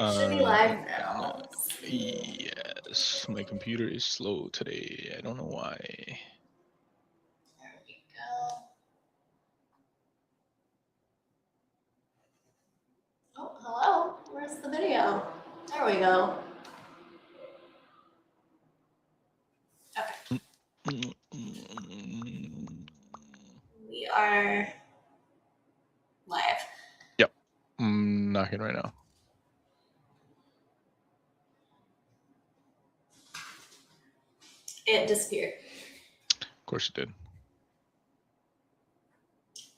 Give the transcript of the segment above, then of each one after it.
It should be live No, now. yes, my computer is slow today. I don't know why. There we go. Oh, hello. Where's the video? There we go. Okay. We are live. Yep, I'm knocking right now. It disappeared. Of course it did.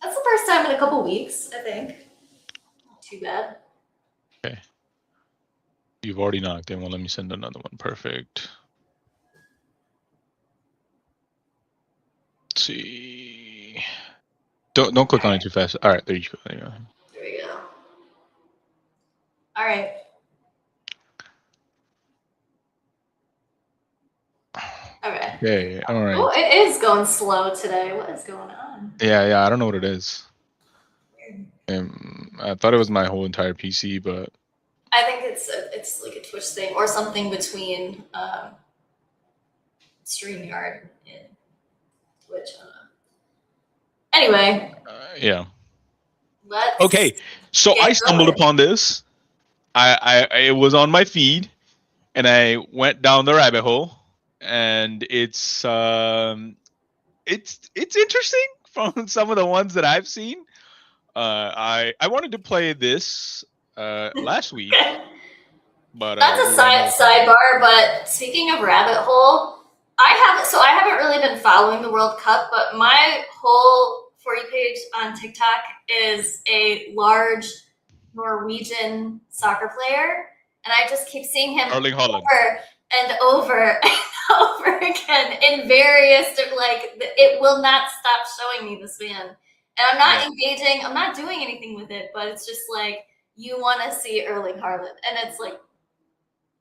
That's the first time in a couple weeks, I think. Not too bad. Okay. You've already knocked in. Well, let me send another one. Perfect. Let's see. Don't click on it too fast. All right, there you go. There we go. All right. Okay. Okay. All right. Oh, it is going slow today. What is going on? Yeah. I don't know what it is. Weird. I thought it was my whole entire PC, but I think it's like a Twitch thing or something between StreamYard and Twitch. I don't know. Anyway. Yeah. Let's Okay. So I stumbled upon this. It was on my feed, and I went down the rabbit hole, and it's interesting from some of the ones that I've seen. I wanted to play this last week, but that's a sidebar. But speaking of rabbit hole, I haven't really been following the World Cup, but my whole For You page on TikTok is a large Norwegian soccer player, and I just keep seeing him Erling Haaland. over and over and over again in various it will not stop showing me this man. And I'm not engaging, I'm not doing anything with it, but it's just like you want to see Erling Haaland. And it's like,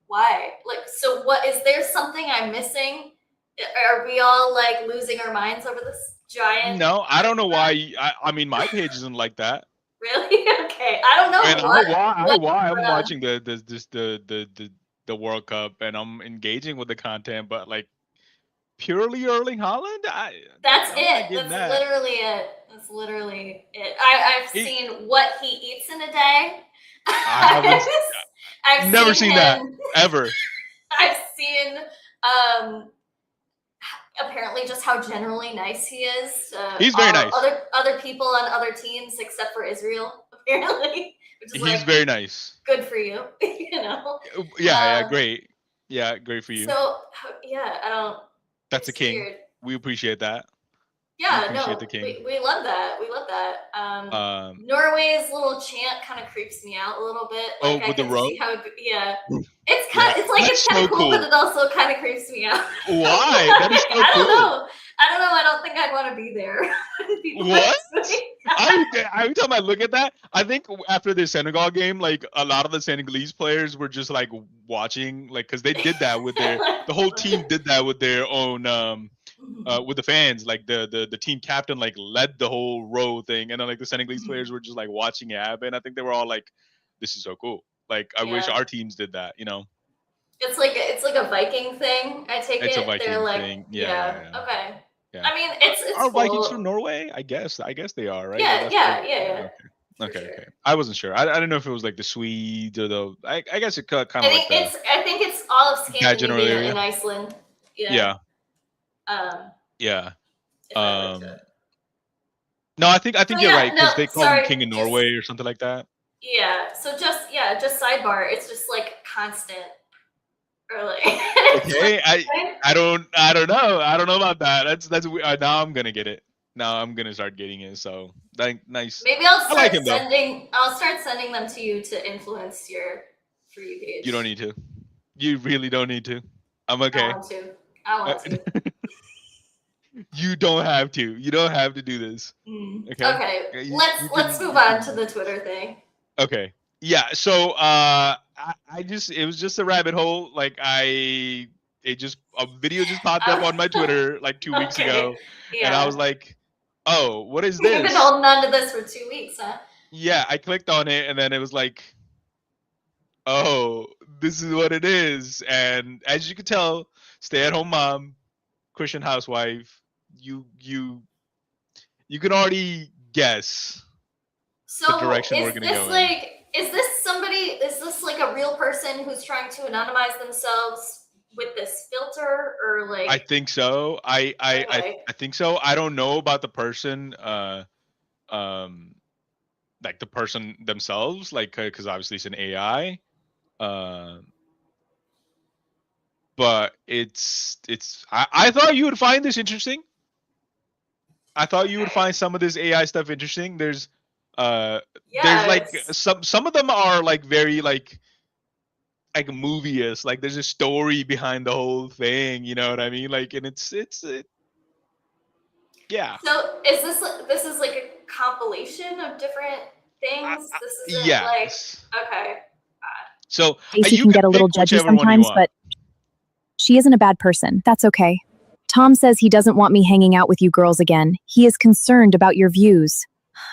why? Like, so what is there something I'm missing? Are we all like losing our minds over this giant? No, I don't know why. I mean, my page isn't like that. Really? Okay. I don't know. And why I'm watching the World Cup and I'm engaging with the content, but like purely Erling Haaland, that's it. That's literally it. That's literally it. I've seen what he eats in a day. I've never seen that ever. I've seen apparently just how generally nice he is. He's very nice. Other people on other teams except for Israel, apparently. Which is he's very nice. Good for you, you know. Yeah, great. Yeah, great for you. So yeah, I don't. That's a king. Weird. We appreciate that. Yeah, we love that. We love that. Norway's little chant kind of creeps me out a little bit. Like, with the rope? Yeah. It's kind of it's kind of cool, but it also kind of creeps me out. Why? That is so cool. I don't know. I don't think I'd want to be there. What? Every time I look at that, I think after the Senegal game, like a lot of the Senegalese players were just like watching, like because they did that with the whole team did that with their own with the fans. Like the team captain like led the whole row thing, and then like the Senegalese players were just like watching it happen. I think they were all like, "This is so cool." Like I wish our teams did that. You know. It's like a Viking thing. I take it's it. A Viking They're like, thing. Yeah. Okay. Yeah. I mean, it's are cool. Vikings from Norway? I guess they are, right? Yeah. Okay. I wasn't sure. I didn't know if it was like the Swedes or the. I guess it kind of. I think it's all of Scandinavia and Iceland. Yeah. Yeah. No, I think you're right because they call him King of Norway or something like that. Yeah. So just sidebar. It's just like constant. Okay, I don't know. I don't know about that. That's now I'm gonna get it. Now I'm gonna start getting it. So nice. Maybe I'll start sending them to you to influence your For You page. You don't need to. You really don't need to. I'm okay. I want to. You don't have to. You don't have to do this. Okay. Let's move on to the Twitter thing. Okay. Yeah. So it was just a rabbit hole. Like a video just popped up on my Twitter like 2 weeks ago, and I was like, "Oh, what is this?" You've been holding on to this for 2 weeks, huh? Yeah, I clicked on it, and then it was like, oh, this is what it is. And as you can tell, stay-at-home mom, Christian housewife, you can already guess the So direction we're gonna go in. is this like a real person who's trying to anonymize themselves with this filter, or I like, think so. okay. I think so. I don't know about the person, um, like the person themselves, like because obviously it's an AI. Um, but it's. I thought you would find this interesting. I thought you would Okay. find some of this AI stuff interesting. Uh, there's Yeah, like it's some of them are like very like movie-ish. Like there's a story behind the whole thing. You know what I mean? Like, and yeah. so this is like a compilation of different things. This isn't like, Yes. okay. So Stacy you can can get a little pick judgy whichever one you sometimes, want. but she isn't a bad person. That's okay. Tom says he doesn't want me hanging out with you girls again. He is concerned about your views.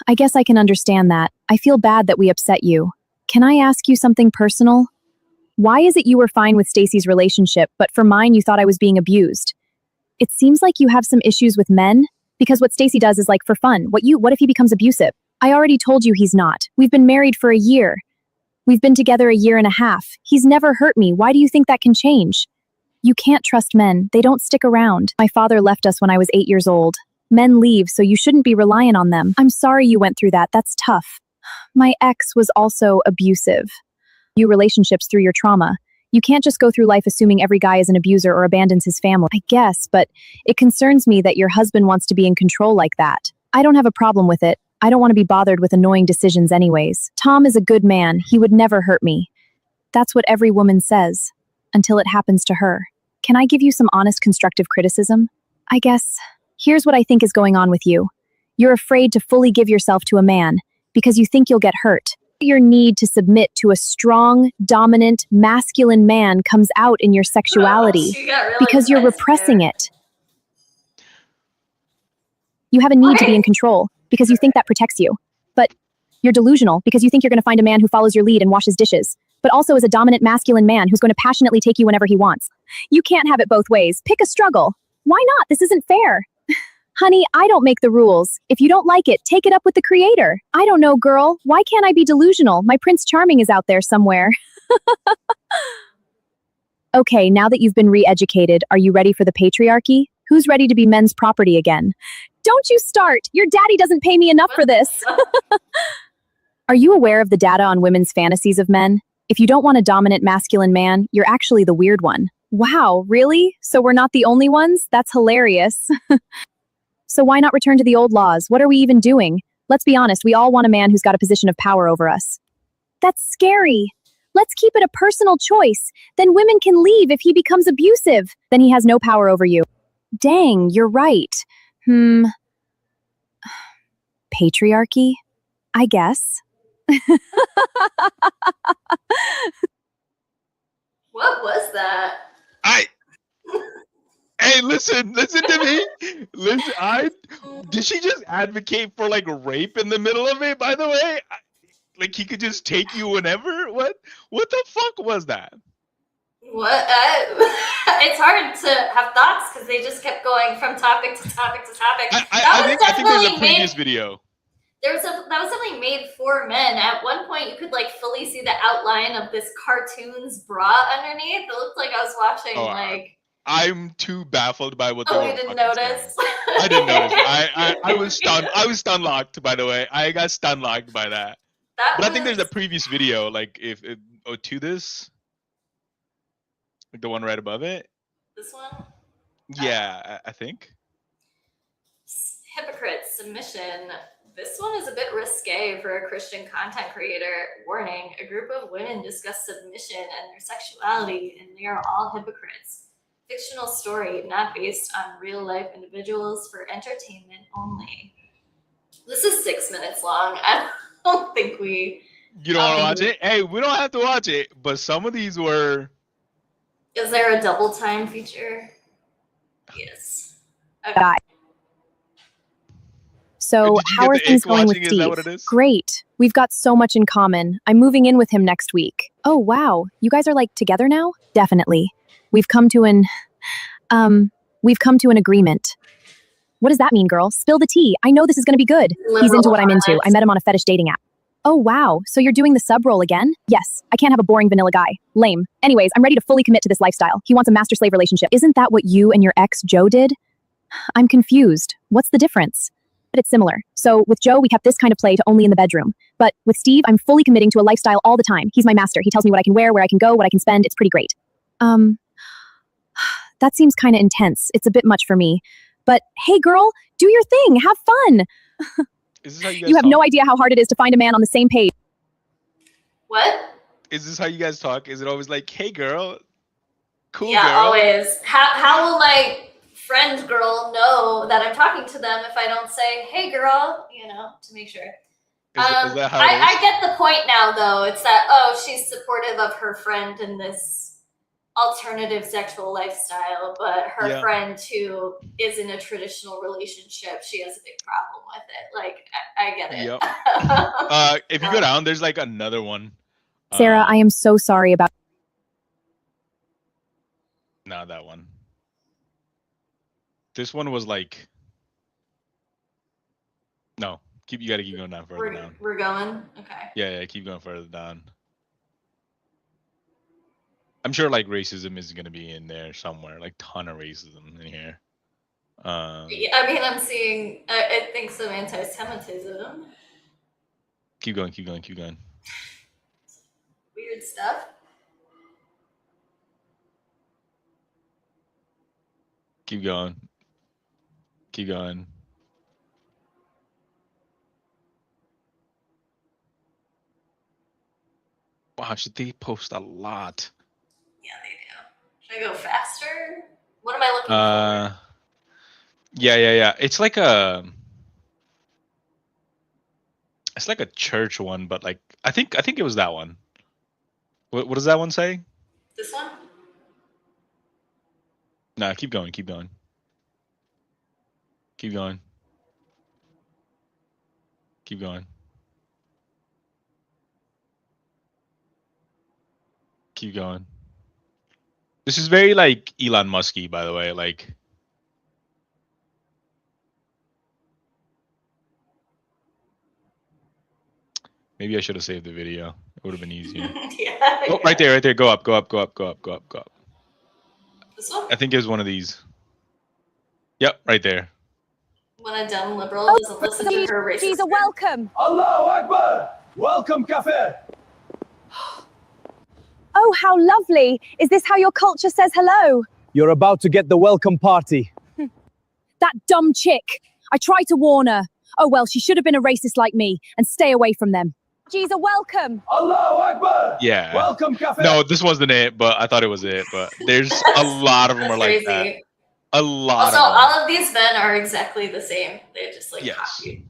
I guess I can understand that. I feel bad that we upset you. Can I ask you something personal? Why is it you were fine with Stacy's relationship, but for mine you thought I was being abused? It seems like you have some issues with men, because what Stacy does is like for fun. What if he becomes abusive? I already told you he's not. We've been married for a year. We've been together a year and a half. He's never hurt me. Why do you think that can change? You can't trust men. They don't stick around. My father left us when I was 8 years old. Men leave, so you shouldn't be reliant on them. I'm sorry you went through that. That's tough. My ex was also abusive. You relationships through your trauma. You can't just go through life assuming every guy is an abuser or abandons his family. I guess, but it concerns me that your husband wants to be in control like that. I don't have a problem with it. I don't want to be bothered with annoying decisions anyways. Tom is a good man. He would never hurt me. That's what every woman says, until it happens to her. Can I give you some honest constructive criticism? I guess, here's what I think is going on with you. You're afraid to fully give yourself to a man because you think you'll get hurt. Your need to submit to a strong, dominant, masculine man comes out in your sexuality She got really because you're intense repressing there. it. You have a need to be in control because you think that protects you. But you're delusional because you think you're going to find a man who follows your lead and washes dishes, but also is a dominant masculine man who's going to passionately take you whenever he wants. You can't have it both ways. Pick a struggle. Why not? This isn't fair. Honey, I don't make the rules. If you don't like it, take it up with the creator. I don't know, girl. Why can't I be delusional? My Prince Charming is out there somewhere. Okay, now that you've been re-educated, are you ready for the patriarchy? Who's ready to be men's property again? Don't you start! Your daddy doesn't pay me enough for this. Are you aware of the data on women's fantasies of men? If you don't want a dominant masculine man, you're actually the weird one. Wow, really? So we're not the only ones? That's hilarious. So why not return to the old laws? What are we even doing? Let's be honest, we all want a man who's got a position of power over us. That's scary. Let's keep it a personal choice. Then women can leave if he becomes abusive. Then he has no power over you. Dang, you're right. Patriarchy? I guess. What was that? Hey, listen to me. Listen, did she just advocate for like rape in the middle of it? By the way, like he could just take you whenever. What the fuck was that? What? It's hard to have thoughts because they just kept going from topic to topic to topic. I think there's a previous video. That was definitely made for men. At one point, you could like fully see the outline of this cartoon's bra underneath. It looked like I was watching I'm too baffled by what. Oh, you didn't notice? I didn't notice. I was stunned. I was stun locked. By the way, I got stun locked by that. But I think there's a previous video, like to this, like the one right above it. This one? Yeah, I think. Hypocrite submission. This one is a bit risque for a Christian content creator. Warning, a group of women discuss submission and their sexuality, and they are all hypocrites. Fictional story, not based on real life individuals, for entertainment only. This is 6 minutes long. I don't think we... You don't want to watch it? Hey, we don't have to watch it, but some of these were... Is there a double time feature? Yes. Okay. So, Did you how get are the things ick going with watching? Is that Steve? what it is? Great. We've got so much in common. I'm moving in with him next week. Oh, wow. You guys are like together now? Definitely. We've come to an agreement. What does that mean, girl? Spill the tea. I know this is going to be good. He's into what I'm into. I met him on a fetish dating app. Oh, wow. So you're doing the sub role again? Yes. I can't have a boring vanilla guy. Lame. Anyways, I'm ready to fully commit to this lifestyle. He wants a master-slave relationship. Isn't that what you and your ex, Joe, did? I'm confused. What's the difference? But it's similar. So with Joe, we kept this kind of play to only in the bedroom. But with Steve, I'm fully committing to a lifestyle all the time. He's my master. He tells me what I can wear, where I can go, what I can spend. It's pretty great. That seems kind of intense. It's a bit much for me. But hey, girl, do your thing. Have fun. Is this how you guys You have talk? no idea how hard it is to find a man on the same page. What? Is this how you guys talk? Is it always like, hey girl, cool Yeah, girl? always. How will my friend girl know that I'm talking to them if I don't say, hey girl, to make sure. Is that how it is? I get the point now, though. It's that, she's supportive of her friend in this alternative sexual lifestyle, but her friend who is in a traditional relationship, she has a big problem with it. Like, I get it. Yep. If you go down, there's like another one. Sarah, I am so sorry about. Not that one. This one was like. No, you gotta keep going down further down. We're going? Okay. Yeah, keep going further down. I'm sure like racism is gonna be in there somewhere, like ton of racism in here. I mean, I'm seeing, I think some anti-Semitism. Keep going, keep going, keep going. Weird stuff. Keep going. Keep going. Wow, should they post a lot? Yeah, they do. Should I go faster? What am I looking for? Yeah. It's like a church one, but like I think it was that one. What does that one say? This one? Nah, keep going, keep going. Keep going. Keep going. Keep going. This is very like Elon Musky, by the way. Like, maybe I should have saved the video. It would have been easier. Yeah. Oh, right there, right there. Go up, go up, go up, go up, go up, go up. This one? I think it was one of these. Yep, right there. When a dumb liberal doesn't listen to her racist. She's a welcome. Allahu Akbar! Welcome, Kafir! Oh, how lovely. Is this how your culture says hello? You're about to get the welcome party. That dumb chick. I tried to warn her. Oh, well, she should have been a racist like me and stay away from them. She's a welcome. Allahu Akbar! Yeah. Welcome, Kafir! No, this wasn't it, but I thought it was it. But there's a lot of them are like that. A lot Also, of them. all of these men are exactly the same. They're just like copied.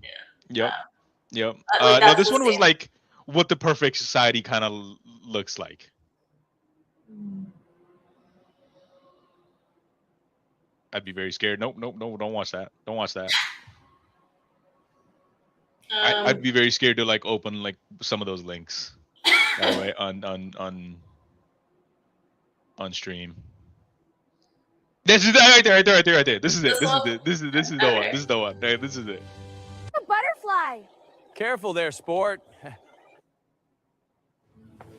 Yeah. Yep. like, No, that's this the one was same. like what the perfect society kind of looks like. I'd be very scared. Nope, don't watch that. Don't watch that. I'd be very scared to like open like some of those links. By the way, on stream. This is right there. This is it. This is it. This is the one. This is the one. Right, this is it. A butterfly. Careful there, sport.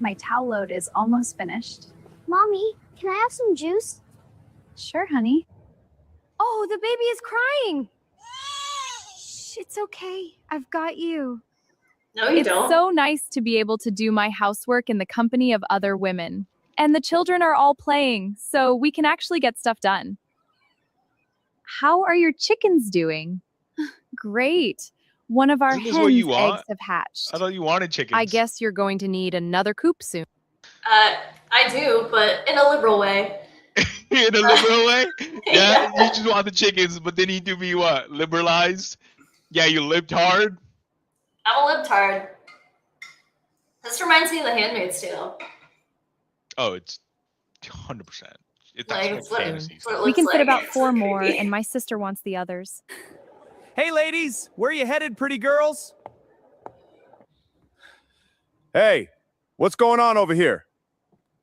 My towel load is almost finished. Mommy, can I have some juice? Sure, honey. Oh, the baby is crying. Shh, it's okay. I've got you. No, you It's don't. so nice to be able to do my housework in the company of other women. And the children are all playing, so we can actually get stuff done. How are your chickens doing? Great. One of our Isn't this what hens' you want? eggs have hatched. I thought you wanted chickens. I guess you're going to need another coop soon. I do, but in a liberal way. In a liberal way. Yeah, Yeah. you just want the chickens, but they need to be what? Liberalized. Yeah, you lived hard. I'm a libtard. This reminds me of The Handmaid's Tale. Oh, it's 100%. That's Like, like it's what- fantasy it's what it stuff. We looks can fit like. about It's 4 so more, creepy. and my sister wants the others. Hey, ladies, where you headed, pretty girls? Hey, what's going on over here?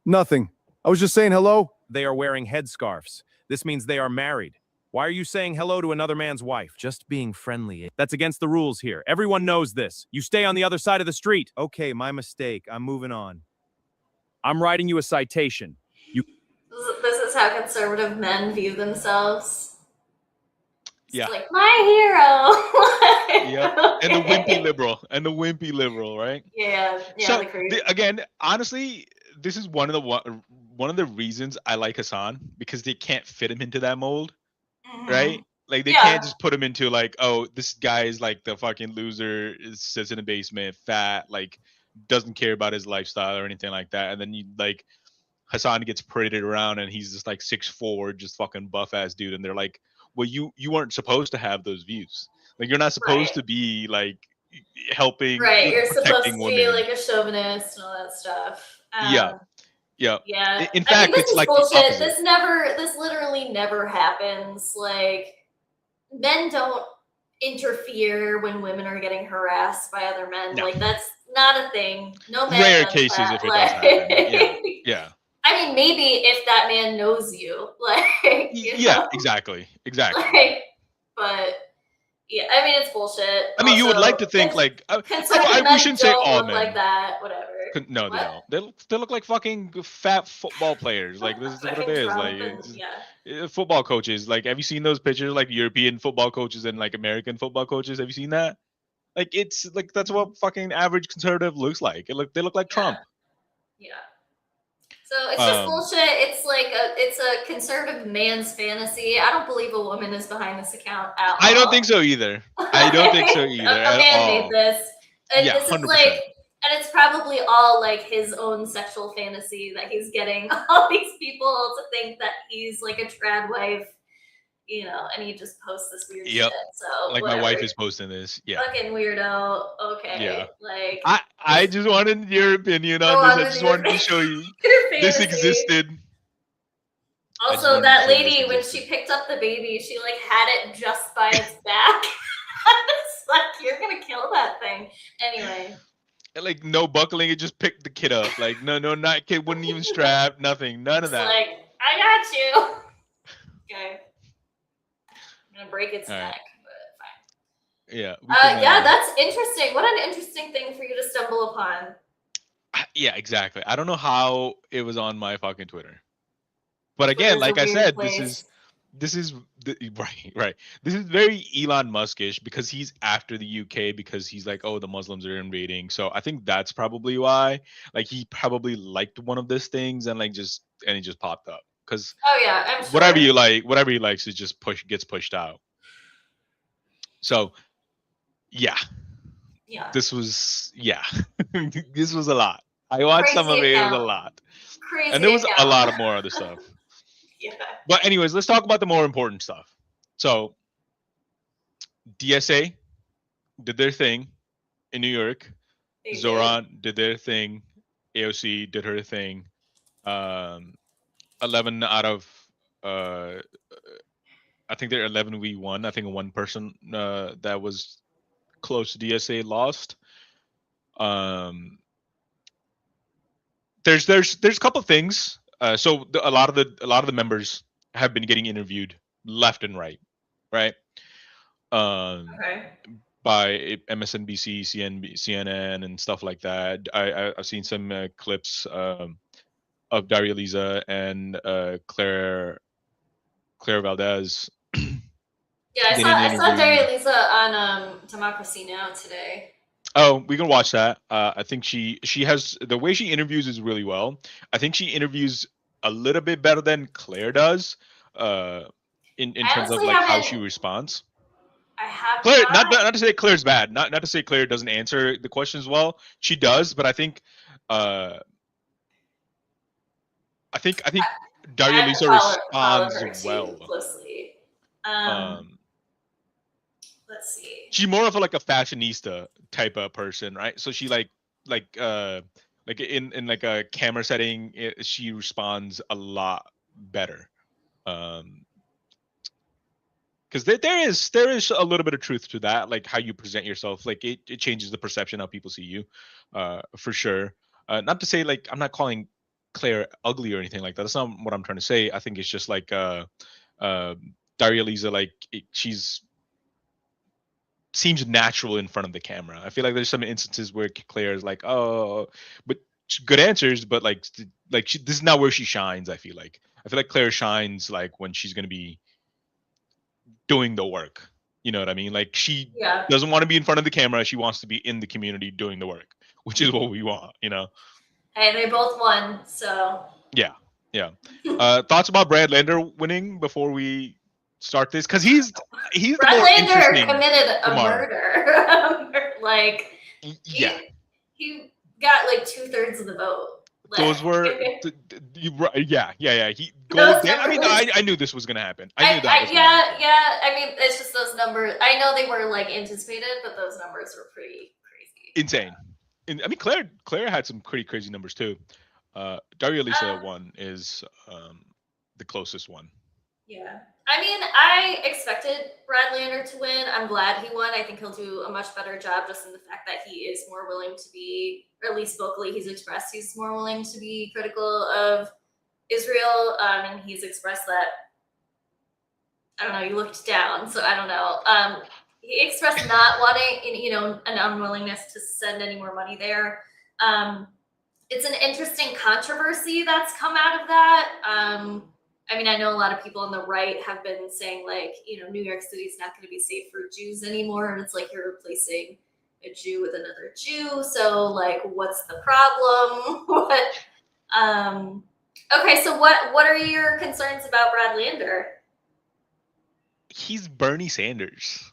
Nothing. I was just saying hello. They are wearing headscarves. This means they are married. Why are you saying hello to another man's wife? Just being friendly. That's against the rules here. Everyone knows this. You stay on the other side of the street. Okay, my mistake. I'm moving on. I'm writing you a citation. This is how conservative men view themselves. It's Yeah. like my hero. Yep. And the wimpy liberal, right? Yeah, So the creep. again, honestly, this is one of the reasons I like Hassan, because they can't fit him into that mold, right? Like they can't just put him into like, oh, this guy is like the fucking loser, sits in a basement, fat, like doesn't care about his lifestyle or anything like that. And then you like Hassan gets paraded around and he's just like 6'4", just fucking buff ass dude, and they're like, well, you weren't supposed to have those views. Like you're not supposed to be like helping, Right, you're supposed protecting to be women. like a chauvinist and all that stuff. Yeah. Yeah. In I fact, mean, this it's is like bullshit. the opposite. This literally never happens. Like, men don't interfere when women are getting harassed by other men. No. Like, that's not a thing. No man Rare does cases that. if it does happen. Yeah. Yeah. I mean, maybe if that man knows you, like, Yeah, exactly. Like, but yeah, I mean, it's bullshit. I mean, you would like to Also, think like conservative we men shouldn't say don't all look men. like that. Whatever. No, they What? don't. They look like fucking fat football players. Like this is what it Fucking is. Trump Like and- it's, yeah. football coaches. Like, have you seen those pictures? Like European football coaches and like American football coaches. Have you seen that? Like it's like that's what fucking average conservative looks like. They look like Trump. Yeah. So it's just bullshit. It's a conservative man's fantasy. I don't believe a woman is behind this account at all. I don't think so either. I don't think so either. A man made this. And Yeah, this 100%. is like, and it's probably all like his own sexual fantasy that he's getting all these people to think that he's like a trad wife, and he just posts this weird shit. So like whatever. my wife is posting this. Yeah. Fucking weirdo. Okay. Yeah. Like I just wanted your opinion on this. I just wanted to show you this existed. Also, that lady, when she picked up the baby, she like had it just by its back. It's like, you're gonna kill that thing. Anyway. Like no buckling, it just picked the kid up. Like no, not kid wouldn't even strap, nothing, none of that. Like, I got you. Okay. I'm gonna break its neck, but fine. Yeah. Yeah, that's interesting. What an interesting thing for you to stumble upon. Yeah, exactly. I don't know how it was on my fucking Twitter. But again, like I said, this is right. This is very Elon Muskish because he's after the UK because he's like, oh, the Muslims are invading. So I think that's probably why. Like he probably liked one of these things and it just popped up. Because I'm sure. whatever he likes is just gets pushed out. So yeah. This was this was a lot. I watched some of it. It was a lot. Crazy. And there was a lot of more other stuff. Yeah. But anyways, let's talk about the more important stuff. So DSA did their thing in New York. Zoran did their thing. AOC did her thing. 11 out of I think they're 11v1. I think one person that was close to DSA lost. There's a couple things. So a lot of the members have been getting interviewed left and right. By MSNBC, CNN, and stuff like that. I've seen some clips of Daria Lisa and Claire Valdez. Yeah, I saw Daria Lisa on Democracy Now! Today. Oh, we can watch that. I think she has the way she interviews is really well. I think she interviews a little bit better than Claire does. In terms of like how she responds. I have Claire, not to say Claire's bad, not to say Claire doesn't answer the questions well. She does, but I think Daria Lisa responds well. Closely. Let's see. She's more of like a fashionista type of person, right? So she like in like a camera setting, she responds a lot better. Because because there is a little bit of truth to that, like how you present yourself, like it changes the perception how people see you, for sure. Not to say like I'm not calling Claire ugly or anything like that. That's not what I'm trying to say. I think it's just like Daria Lisa, like she's seems natural in front of the camera. I feel like there's some instances where Claire is like, oh, but good answers, but like this is not where she shines. I feel like Claire shines like when she's gonna be doing the work. You know what I mean? Like she Yeah. doesn't want to be in front of the camera. She wants to be in the community doing the work, which is what we want. You know? Hey, they both won, so. Yeah, yeah. Thoughts about Brad Lander winning before we start this? Because he's the Brad more Lander interesting. committed a tomorrow. murder. Like, Yeah. he got like 2/3 of the vote. Like, Those were, yeah. He Those gold. I mean, numbers- I knew this was gonna happen. I knew that was gonna yeah, happen. yeah. I mean, it's just those numbers. I know they were like anticipated, but those numbers were pretty crazy. Insane. And I mean, Claire had some pretty crazy numbers too. Daria Lisa one is the closest one. Yeah. I mean, I expected Brad Lander to win. I'm glad he won. I think he'll do a much better job just in the fact that he is more willing to be, or at least vocally he's expressed he's more willing to be critical of Israel. And he's expressed that, I don't know, you looked down, so I don't know. He expressed not wanting, an unwillingness to send any more money there. It's an interesting controversy that's come out of that. I mean, I know a lot of people on the right have been saying, like, New York City's not going to be safe for Jews anymore. And it's like you're replacing a Jew with another Jew. So, like, what's the problem? Okay, so what are your concerns about Brad Lander? He's Bernie Sanders.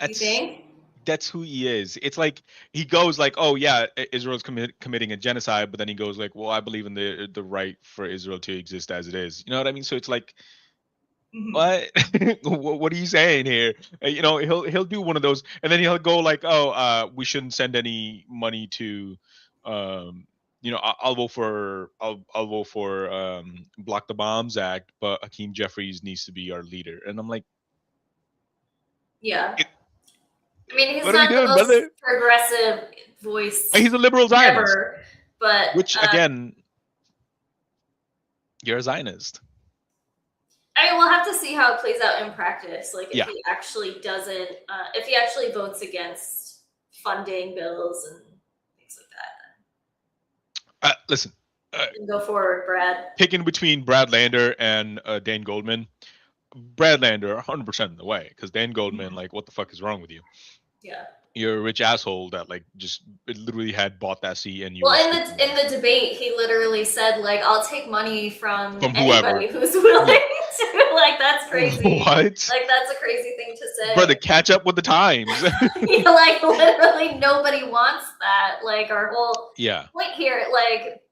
You think? That's who he is. It's like he goes like, oh yeah, Israel's committing a genocide, but then he goes like, well, I believe in the right for Israel to exist as it is. You know what I mean? So it's like, what? What are you saying here? He'll do one of those, and then he'll go like, oh, we shouldn't send any money to, I'll vote for Block the Bombs Act, but Hakeem Jeffries needs to be our leader, and I'm like, yeah. I mean, he's what are we not the doing, most brother? progressive voice He's a liberal Zionist, ever, but which again, you're a Zionist. I mean, we'll have to see how it plays out in practice. Like, if Yeah. he actually doesn't, if he actually votes against funding bills and things like that, Listen, then go forward, Brad. picking between Brad Lander and Dan Goldman. Brad Lander 100% in the way, because Dan Goldman, like, what the fuck is wrong with you? Yeah. You're a rich asshole that like just literally had bought that seat and you. Well, in the debate, he literally said, like, I'll take money from anybody whoever who's willing to. Like, that's crazy. What? Like, that's a crazy thing to say. Brother, catch up with the times. Like, literally nobody wants that. Like, our whole point here, like,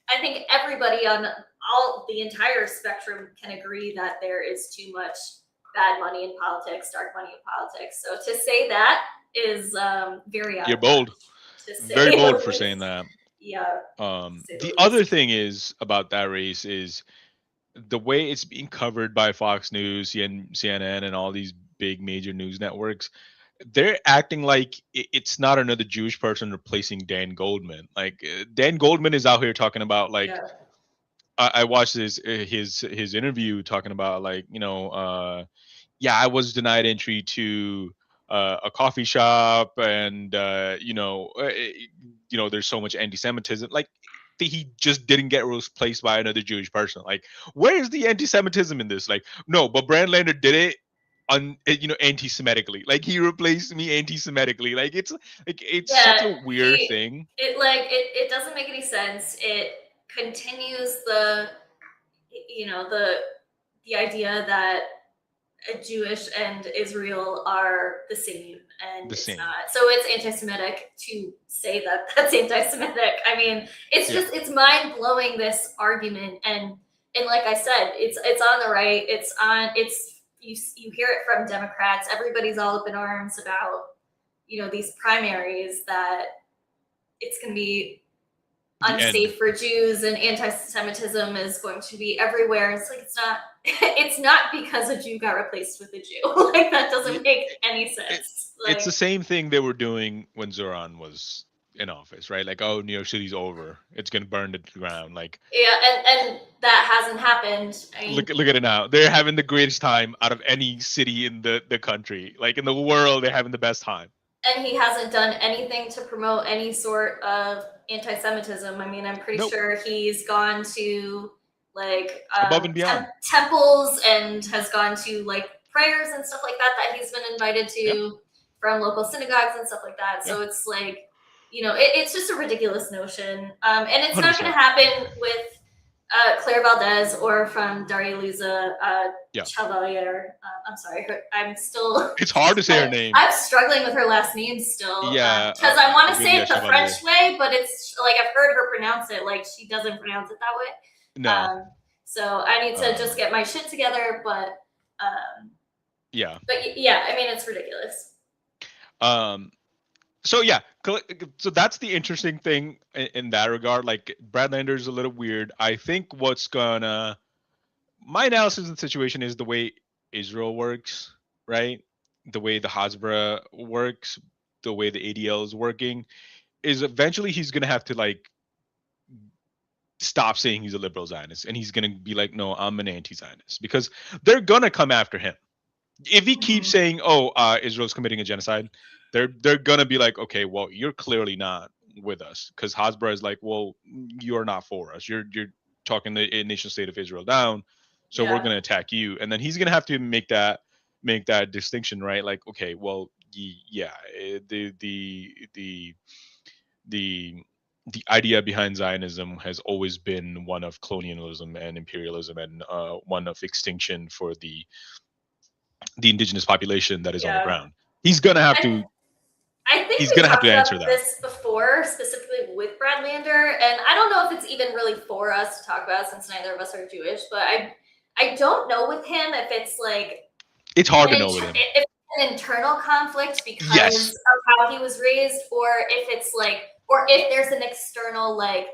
I think everybody on the entire spectrum can agree that there is too much bad money in politics, dark money in politics. So to say that is very You're bold. Very bold for saying that. Yeah. The other thing is about that race is the way it's being covered by Fox News, CNN, and all these big major news networks. They're acting like it's not another Jewish person replacing Dan Goldman. Like Dan Goldman is out here talking about like. Yeah. I watched his interview talking about like I was denied entry to a coffee shop and there's so much anti-Semitism. Like he just didn't get replaced by another Jewish person. Like where is the anti-Semitism in this? Like no, but Brad Lander did it anti-Semitically. Like he replaced me anti-Semitically. Like it's such a weird thing. It doesn't make any sense. It continues the idea that Jewish and Israel are the same, and it's not. So it's anti-Semitic to say that that's anti-Semitic. I mean, it's mind blowing, this argument, and like I said, it's on the right. You hear it from Democrats. Everybody's all up in arms about these primaries, that it's going to be unsafe for Jews and anti-Semitism is going to be everywhere. It's like it's not because a Jew got replaced with a Jew. Like that doesn't make any sense. It's the same thing they were doing when Zoran was in office, right? Like, oh, New York City's over. It's gonna burn to the ground. Like, yeah, and that hasn't happened. I mean, look at it now. They're having the greatest time out of any city in the country. Like in the world, they're having the best time. And he hasn't done anything to promote any sort of anti-Semitism. I mean, I'm pretty sure he's gone to like above and beyond temples and has gone to like prayers and stuff like that he's been invited to from local synagogues and stuff like that. So it's like, you know, it's just a ridiculous notion. And it's 100%. Not going to happen with Claire Valdez or from Daria Luza Chevalier. I'm sorry, I'm still. It's hard to say her name. I'm struggling with her last name still. Yeah, because I want to say it the French way, but it's like I've heard her pronounce it like she doesn't pronounce it that way. No. So I need to just get my shit together, but yeah. But yeah, I mean it's ridiculous. So yeah, so that's the interesting thing in that regard. Like Brad Lander is a little weird. I think my analysis of the situation is the way Israel works, right? The way the Hasbara works, the way the ADL is working, is eventually he's gonna have to like stop saying he's a liberal Zionist, and he's gonna be like, no, I'm an anti-Zionist, because they're gonna come after him if he keeps saying, oh, Israel's committing a genocide. They're gonna be like, okay, well, you're clearly not with us, because Hasbara is like, well, you're not for us. You're talking the nation state of Israel down, so we're gonna attack you. And then he's gonna have to make that distinction, right? Like, okay, well, yeah, the idea behind Zionism has always been one of colonialism and imperialism, and one of extinction for the indigenous population that is on the ground. He's gonna have to. I think he's gonna have to answer that. This before, specifically with Brad Lander, and I don't know if it's even really for us to talk about since neither of us are Jewish. But I don't know with him if it's like it's hard to know with him. If it's an internal conflict because of how he was raised, or if it's like, or if there's an external like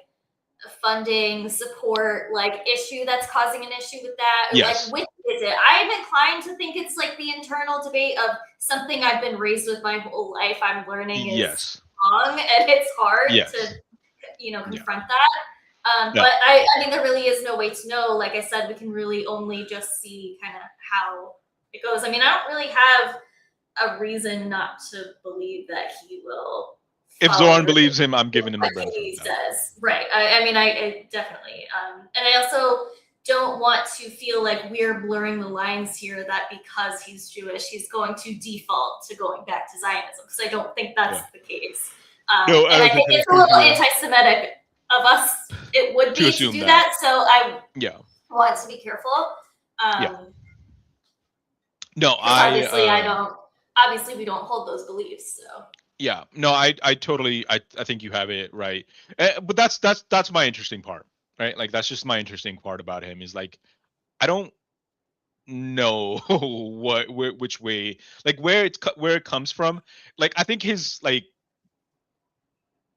funding support like issue that's causing an issue with that. Like, which is it? I'm inclined to think it's like the internal debate of something I've been raised with my whole life. I'm learning is wrong, and it's hard to confront that. But I mean, there really is no way to know. Like I said, we can really only just see kind of how it goes. I mean, I don't really have a reason not to believe that he will. If Zoran believes him, I'm giving him the benefit. He says, right. I mean, I definitely. And I also don't want to feel like we're blurring the lines here, that because he's Jewish, he's going to default to going back to Zionism, because I don't think that's the case. No, and I think it's a little anti-Semitic of us. It would be to do that. So I want to be careful. No, obviously I don't. Obviously, we don't hold those beliefs. So. Yeah, no, I totally, I think you have it right. But that's my interesting part, right? Like, that's just my interesting part about him, is like, I don't know which way, like where it comes from. Like, I think his like,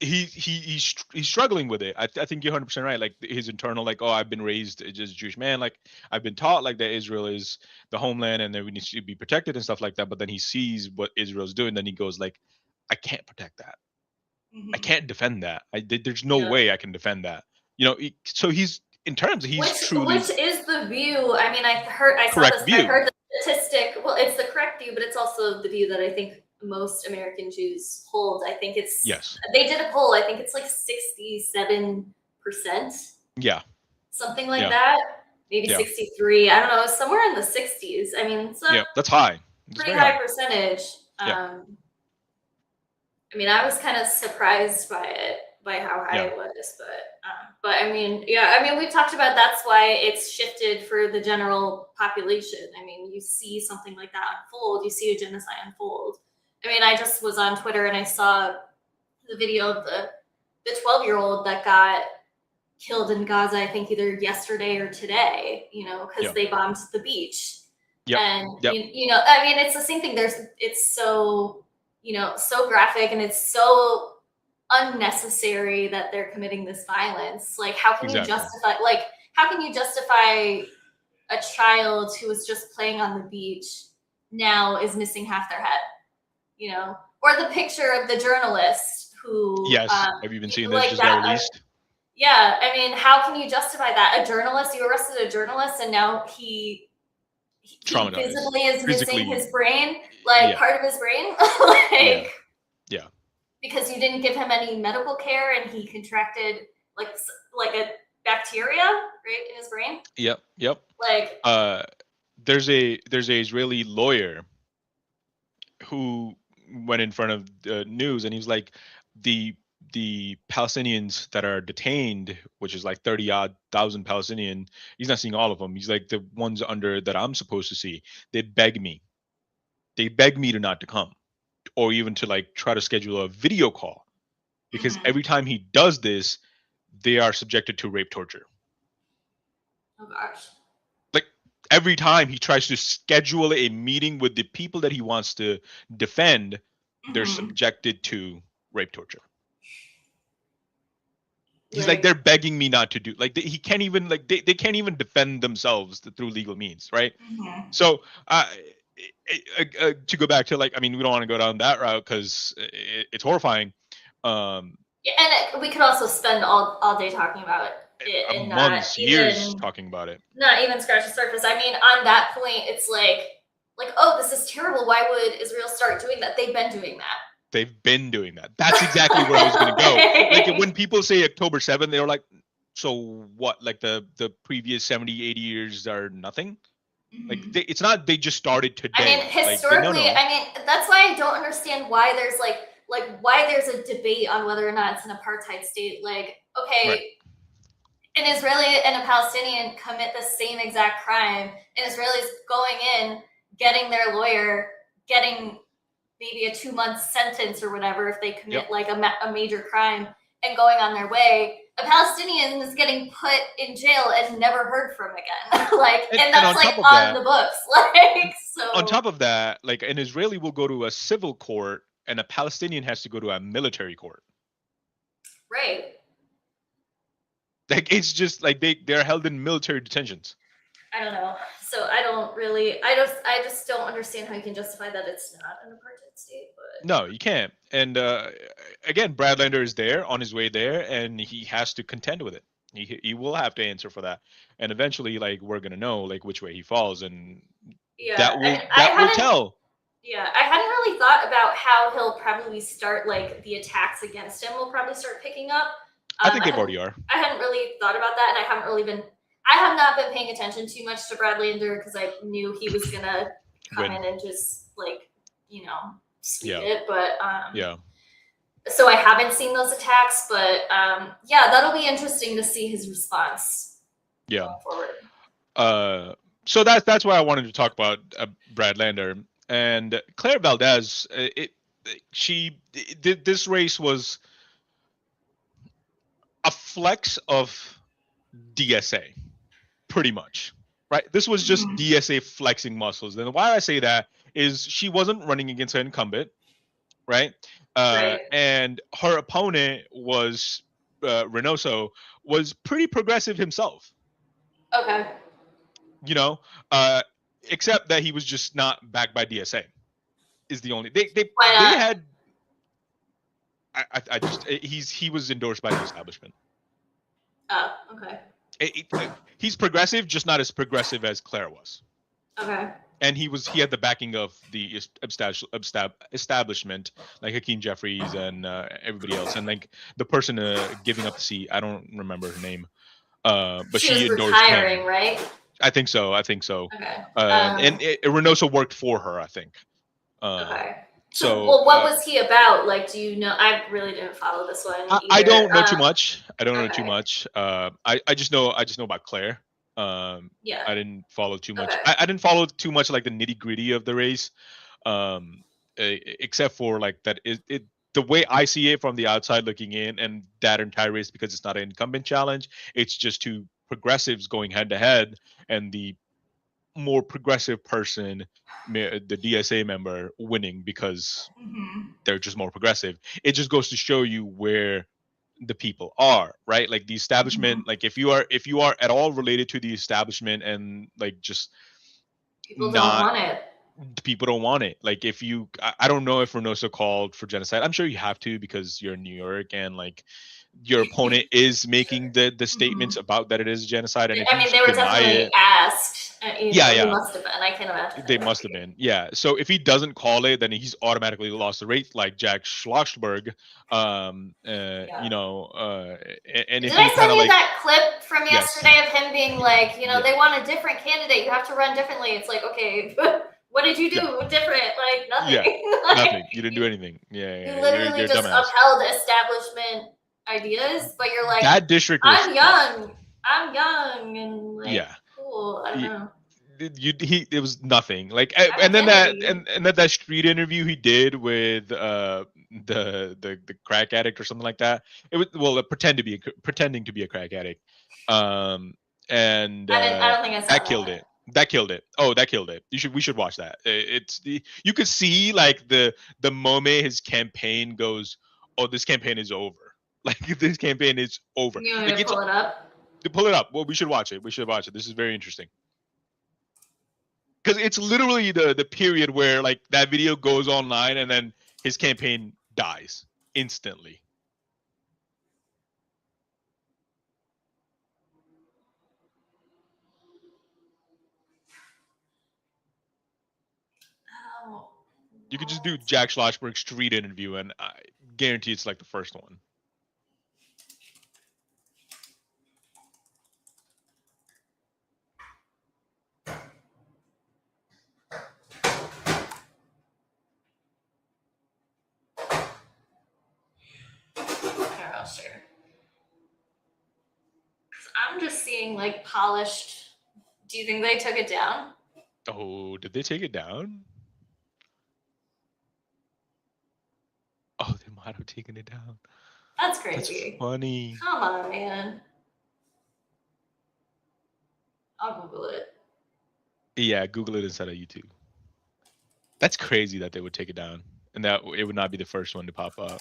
he's struggling with it. I think you're 100% right. Like his internal, like, oh, I've been raised as a Jewish man. Like I've been taught like that Israel is the homeland and that we need to be protected and stuff like that. But then he sees what Israel's doing, then he goes like, I can't protect that. I can't defend that. There's no way I can defend that. You know, so he's in terms of which is the view. I mean, I saw this. I heard the statistic. Well, it's the correct view, but it's also the view that I think most American Jews hold. I think it's they did a poll. I think it's like 67%. Yeah. Something like that. Maybe 63. I don't know. Somewhere in the 60s. I mean, it's that's high. It's pretty high percentage. I mean, I was kind of surprised by how high it was, but I mean, we've talked about that's why it's shifted for the general population. I mean, you see something like that unfold, you see a genocide unfold. I mean, I just was on Twitter and I saw the video of the 12-year-old that got killed in Gaza, I think either yesterday or today, you know, because they bombed the beach. And, you know, I mean, it's the same thing. It's so, you know, so graphic, and it's so unnecessary that they're committing this violence. Like, how can Exactly. you justify? Like, how can you justify a child who was just playing on the beach now is missing half their head? You know, or the picture of the journalist who. Yes. Have you been seeing this? Like Just that, got released. yeah, I mean, how can you justify that? A journalist, you arrested a journalist, and now he visibly is physically, missing his brain, like yeah. part of his brain, like Yeah. because you didn't give him any medical care, and he contracted like a bacteria, right, in his brain. Yep. Like, there's a Israeli lawyer who went in front of the news, and he was like, the Palestinians that are detained, which is like 30,000 Palestinian, he's not seeing all of them. He's like, the ones under that I'm supposed to see, they beg me to not to come, or even to like try to schedule a video call, because every time he does this, they are subjected to rape torture. oh gosh. Like, every time he tries to schedule a meeting with the people that he wants to defend, they're subjected to rape torture. He's like, they're begging me not to do, like, he can't even, like, they can't even defend themselves through legal means, right? So to go back to, like, I mean, we don't want to go down that route because it's horrifying. Yeah, and we could also spend all day talking about it and months, years talking about it. Not even scratch the surface. I mean, on that point, it's like, oh, this is terrible. Why would Israel start doing that? They've been doing that. They've been doing that. That's exactly where I was going to go. Like, when people say October 7th, they were like, so what? Like, the previous 70, 80 years are nothing? Like, it's not they just started today. I mean, historically, I mean, that's why I don't understand why there's why there's a debate on whether or not it's an apartheid state. Like, okay, an Israeli and a Palestinian commit the same exact crime, and Israelis going in, getting their lawyer, getting maybe a 2-month sentence or whatever if they commit like a major crime, and going on their way. A Palestinian is getting put in jail and never heard from again. And that's like on the books. Like, so on top of that, like, an Israeli will go to a civil court and a Palestinian has to go to a military court. Right. Like, it's just like they're held in military detentions. I don't know. So I just don't understand how you can justify that it's not an apartheid state. But no, you can't. And again, Brad Lander is there, on his way there, and he has to contend with it. He will have to answer for that. And eventually, like, we're gonna know, like, which way he falls, and that will tell. Yeah, I hadn't really thought about how he'll probably start, like, the attacks against him will probably start picking up. I think they already are. I hadn't really thought about that, and I have not been paying attention too much to Brad Lander because I knew he was gonna come in and just, like, speak it. But so I haven't seen those attacks, but that'll be interesting to see his response. Yeah. Going forward. So that's why I wanted to talk about Brad Lander and Claire Valdez. This race was a flex of DSA, pretty much, right? This was just DSA flexing muscles. And why I say that is she wasn't running against an incumbent, right? And her opponent was Reynoso, was pretty progressive himself. Okay. Except that he was just not backed by DSA. Is the only they had. He was endorsed by the establishment. Oh, okay. He's progressive, just not as progressive as Claire was. Okay. And he had the backing of the establishment, like Hakeem Jeffries and everybody else, and like the person giving up the seat. I don't remember her name, but she was endorsed retiring, him. Right? I think so. Okay. And Reynoso worked for her, I think. Okay. So, well, what was he about? Like, do you know? I really didn't follow this one. I don't know too much. I don't know too much. I just know about Claire. I didn't follow too much. Okay. I didn't follow too much like the nitty gritty of the race, except for like that. The way I see it from the outside looking in, and that entire race, because it's not an incumbent challenge, it's just two progressives going head to head, and the more progressive person, the DSA member, winning because they're just more progressive. It just goes to show you where the people are, right? Like the establishment, like if you are at all related to the establishment and like just People don't not want it. people don't want it. Like if you I don't know if Reynosa called for genocide. I'm sure you have to because you're in New York and like your opponent is making the statements about that it is genocide, and if I you mean, they were deny definitely it, asked. yeah, He yeah, must have been. I can't imagine. they must have been, yeah. So if he doesn't call it, then he's automatically lost the race, like Jack Schlossberg. You know, and if Did I he kind send of you like, that clip from yes, yesterday of him being like, you know, yeah, they want a different candidate. You have to run differently. It's like, okay, what did you do yeah, different? Like nothing. yeah, Like, nothing. You didn't do anything. Yeah, you yeah, literally you're a just dumbass. upheld establishment ideas, but you're like, That district was I'm young. I'm young and like yeah. cool. I don't know. It was nothing like, I'm and then Kennedy. and then that street interview he did with the crack addict or something like that. It was, well, pretending to be a crack addict, and I don't think I saw that killed it. That killed it. Oh, that killed it. We should watch that. You could see like the moment his campaign goes, oh, this campaign is over. Like this campaign is over. You want me Like to it's pull it up? to pull it up. Well, we should watch it. We should watch it. This is very interesting. Because it's literally the period where like that video goes online and then his campaign dies instantly. Oh. You could just do Jack Schlossberg street interview, and I guarantee it's like the first one. Here, I'll share. I'm just seeing like polished. Do you think they took it down? Oh, did they take it down? Oh, they might have taken it down. That's That's crazy. funny. Come on, man. I'll Google it. Yeah, Google it instead of YouTube. That's crazy that they would take it down, and that it would not be the first one to pop up.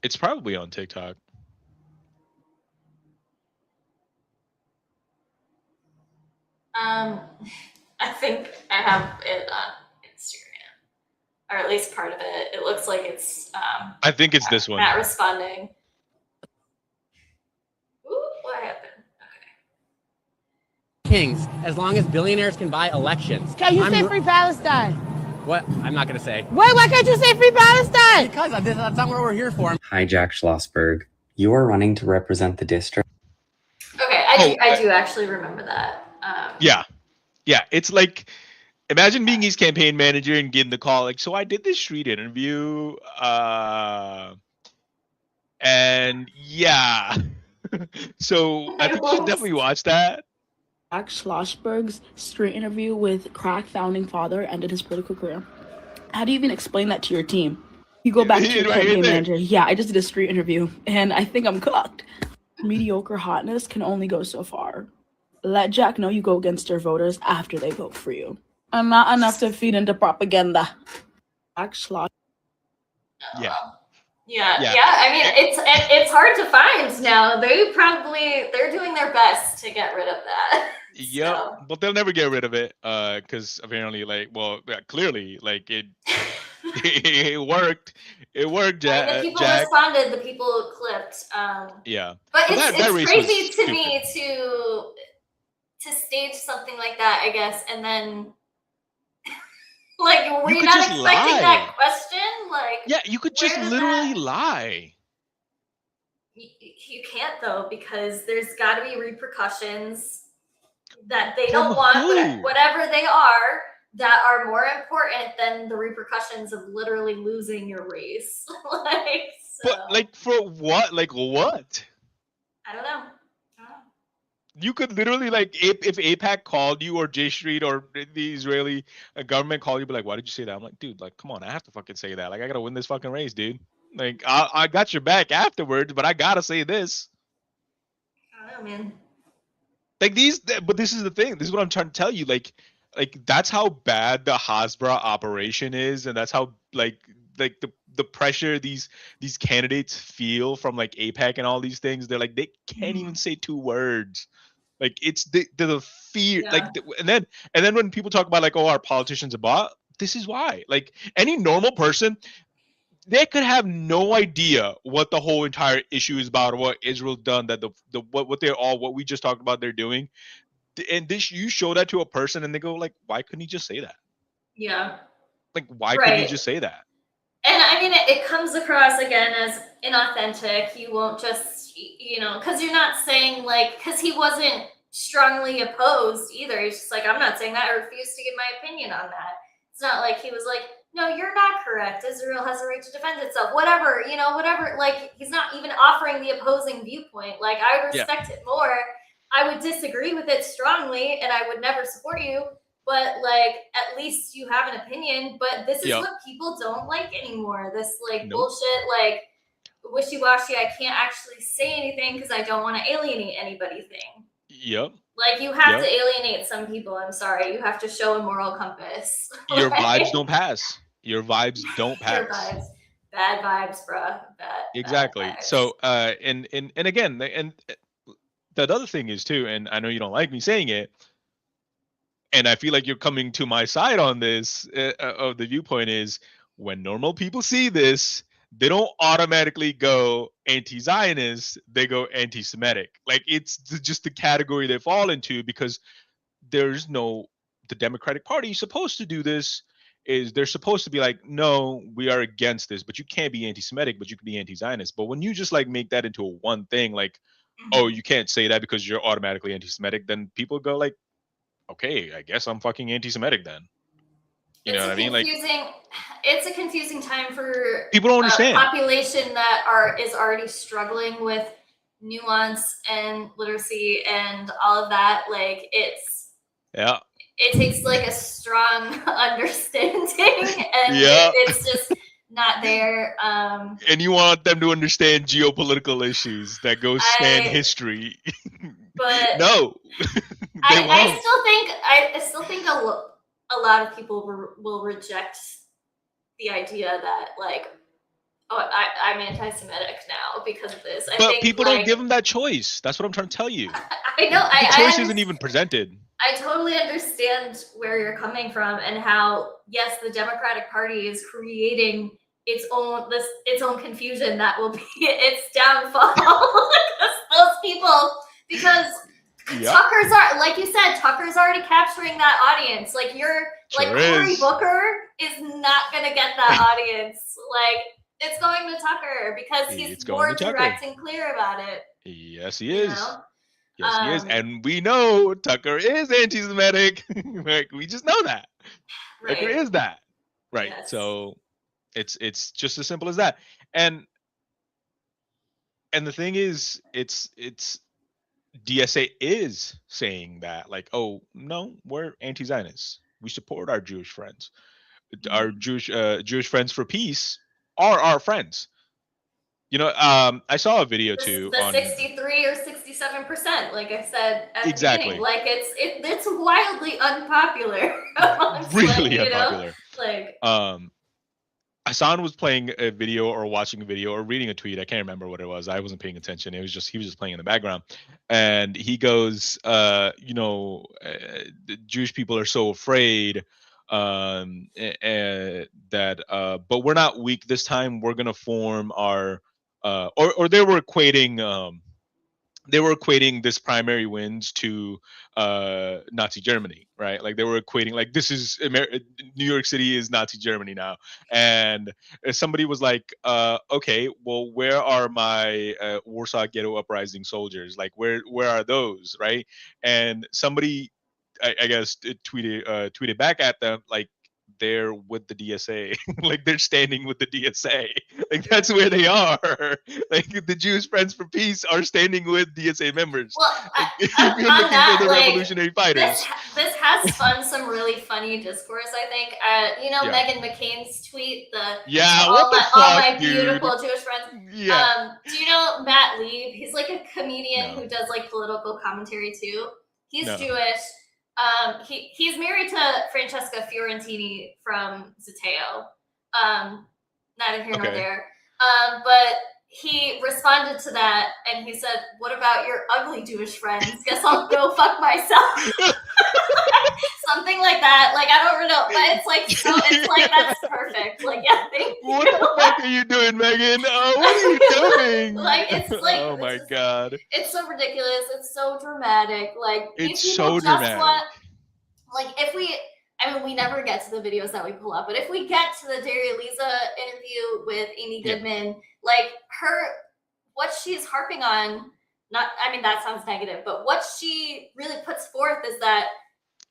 It's probably on TikTok. I think I have it on Instagram, or at least part of it. It looks like it's I think it's this one. Matt responding. Ooh, what happened? Kings, as long as billionaires can buy elections. Can you say free Palestine? What? I'm not going to say. Why can't you say free Palestine? Because that's not what we're here for. Hi, Jack Schlossberg. You are running to represent the district. Okay, I do actually remember that. Yeah, it's like, imagine being his campaign manager and getting the call like, so I did this street interview, and yeah, so I think you should definitely watch that. Jack Schlossberg's street interview with crack founding father ended his political career. How do you even explain that to your team? You go back to your campaign manager. Yeah, I just did a street interview, and I think I'm cooked. Mediocre hotness can only go so far. Let Jack know you go against your voters after they vote for you. And not enough to feed into propaganda. Jack Schlossberg. Yeah. I mean, it's hard to find now. They're doing their best to get rid of that. Yep, So. but they'll never get rid of it, because apparently, like, well, clearly, like it, it worked. It worked. I mean, the people Jack. responded. The people clipped. Yeah, but that it's race crazy was to me to stage something like that, I guess, and then like, were you not expecting that question? Like, yeah, you could just literally lie. You can't though, because there's got to be repercussions that they don't want, whatever they are, that are more important than the repercussions of literally losing your race. Like, so. But like, for what? Like what? I don't know. You could literally, like, if AIPAC called you, or J Street, or the Israeli government called you, be like, why did you say that? I'm like, dude, like, come on, I have to fucking say that. Like, I gotta win this fucking race, dude. Like I got your back afterwards, but I gotta say this. I don't know, man. Like but this is the thing. This is what I'm trying to tell you. Like that's how bad the Hasbro operation is, and that's how like the pressure these candidates feel from like APEC and all these things. They're like they can't even say 2 words. Like it's the fear. Yeah. Like and then when people talk about like, oh, our politicians are bought. This is why. Like any normal person, they could have no idea what the whole entire issue is about, or what Israel done, that what we just talked about they're doing. And this, you show that to a person and they go like, why couldn't he just say that? Yeah. Like, why couldn't he just say that? And I mean, it comes across again as inauthentic. You won't just, because you're not saying like, because he wasn't strongly opposed either. He's just like, I'm not saying that. I refuse to give my opinion on that. It's not like he was like, no, you're not correct. Israel has a right to defend itself. Whatever, whatever. Like, he's not even offering the opposing viewpoint. Like, I would respect it more. I would disagree with it strongly, and I would never support you. But like, at least you have an opinion. But this is what people don't like anymore. This like bullshit, like wishy-washy. I can't actually say anything because I don't want to alienate anybody thing. Yep. Like, you have to alienate some people. I'm sorry. You have to show a moral compass. Your vibes don't pass. Your vibes don't pass. Your vibes. Bad vibes, bruh. Exactly. Bad vibes. So, and again, and the other thing is too, and I know you don't like me saying it, and I feel like you're coming to my side on this, of the viewpoint is, when normal people see this, they don't automatically go anti-Zionist, they go anti-Semitic. Like, it's just the category they fall into, because there's no, the Democratic Party is supposed to do this, is they're supposed to be like, no, we are against this, but you can't be anti-Semitic, but you can be anti-Zionist. But when you just like make that into a one thing, like, oh, you can't say that because you're automatically anti-Semitic, then people go like, okay, I guess I'm fucking anti-Semitic then. You know what I mean? Like, it's a confusing time for people don't understand. A population that is already struggling with nuance and literacy and all of that. Like, it takes like a strong understanding, and it's just not there. And you want them to understand geopolitical issues that go span history. But no. I still think a lot of people will reject the idea that like, oh, I'm anti-Semitic now because of this. I think, people don't give them that choice. That's what I'm trying to tell you. I know. The choice isn't even presented. I totally understand where you're coming from, and how, yes, the Democratic Party is creating its own confusion that will be its downfall. Those people, because Tucker's like you said, Tucker's already capturing that audience. Like, Cory Booker is not gonna get that audience. Like, it's going to Tucker because he's more direct and clear about it. Yes, he is. Yes, he is. And we know Tucker is anti-Semitic. Like, we just know that. Right. Tucker is that. Right. Yes. So it's just as simple as that. And the thing is, it's DSA is saying that, like, oh, no, we're anti-Zionists. We support our Jewish friends. Our Jewish friends for peace are our friends. You know, I saw a video too. The 63 or 67%, like I said at the beginning, like it's wildly unpopular. Really unpopular. Like, Hassan was playing a video or watching a video or reading a tweet. I can't remember what it was. I wasn't paying attention. He was just playing in the background, and he goes, the Jewish people are so afraid that but we're not weak this time. We're gonna form our or they were equating this primary wins to Nazi Germany, right? Like, they were equating, like, this is New York City is Nazi Germany now. And somebody was like, okay, well, where are my Warsaw Ghetto Uprising soldiers? Like, where are those, right? And somebody, I guess, tweeted back at them, like, they're with the DSA. Like they're standing with the DSA. Like that's where they are. Like the Jewish Friends for Peace are standing with DSA members. Well, Like, if on you're looking that, for the like, revolutionary fighters. this has spun some really funny discourse. I think. You know, Yeah. Meghan McCain's tweet. Yeah, all what the all fuck, my dude? beautiful Jewish friends. Yeah. Do you know Matt Lieb? He's like a comedian No. who does like political commentary too. He's No. Jewish. He's married to Francesca Fiorentini from Zateo. Neither here nor Okay. there. But he responded to that and he said, "What about your ugly Jewish friends? Guess I'll go fuck myself." Something like that. Like I don't know, but it's like that's perfect. Like yeah, thank you. What the fuck are you doing, Megan? What are you doing? Like it's like oh my god, it's so ridiculous. It's so dramatic. Like it's these people so just dramatic. want. Like if we, I mean, we never get to the videos that we pull up, but if we get to the Daria Lisa interview with Amy Goodman, like what she's harping on, that sounds negative, but what she really puts forth is that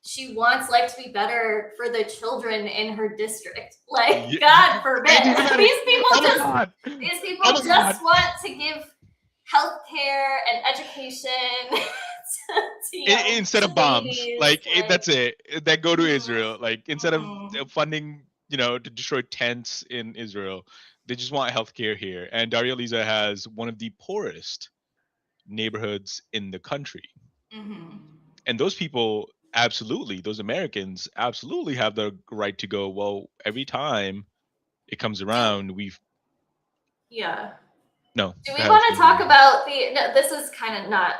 she wants life to be better for the children in her district. Like, God forbid. These people just want to give healthcare and education instead of bombs. Like that's it. That go to Israel. Like instead of funding, to destroy tents in Israel, they just want healthcare here. And Daria Lisa has one of the poorest neighborhoods in the country. And those people those Americans absolutely have the right to go, well, every time it comes around, No. Do we want to talk about this is kind of not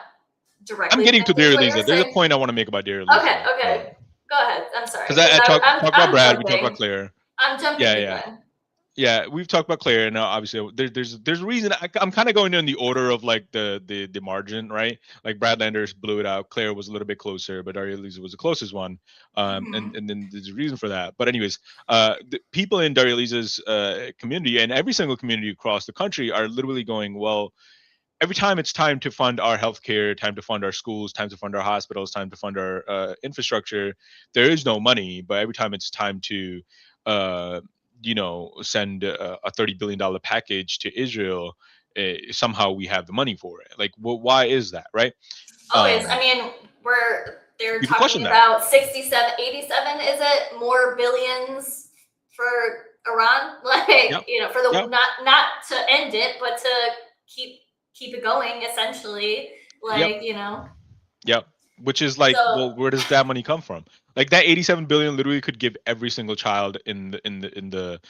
directly. I'm getting to Daria Lisa. There's a point I want to make about Daria Lisa. Okay. Go ahead. I'm sorry. Because I talked about Brad, we talked about Claire. I'm jumping. Yeah, we've talked about Claire, and obviously there's a reason. I'm kind of going in the order of like the margin, right? Like Brad Landers blew it out. Claire was a little bit closer, but Daria Lisa was the closest one. And then there's a reason for that. But anyways, the people in Daria Lisa's community and every single community across the country are literally going, well, every time it's time to fund our healthcare, time to fund our schools, time to fund our hospitals, time to fund our infrastructure, there is no money. But every time it's time to send a $30 billion package to Israel, somehow we have the money for it. Like, why is that, right? Always. I mean, they're talking about 67, 87, is it? More billions for Iran? Like, for the, not to end it, but to keep it going, essentially. Like, Yep. Which is like, well, where does that money come from? Like that 87 billion literally could give every single child in the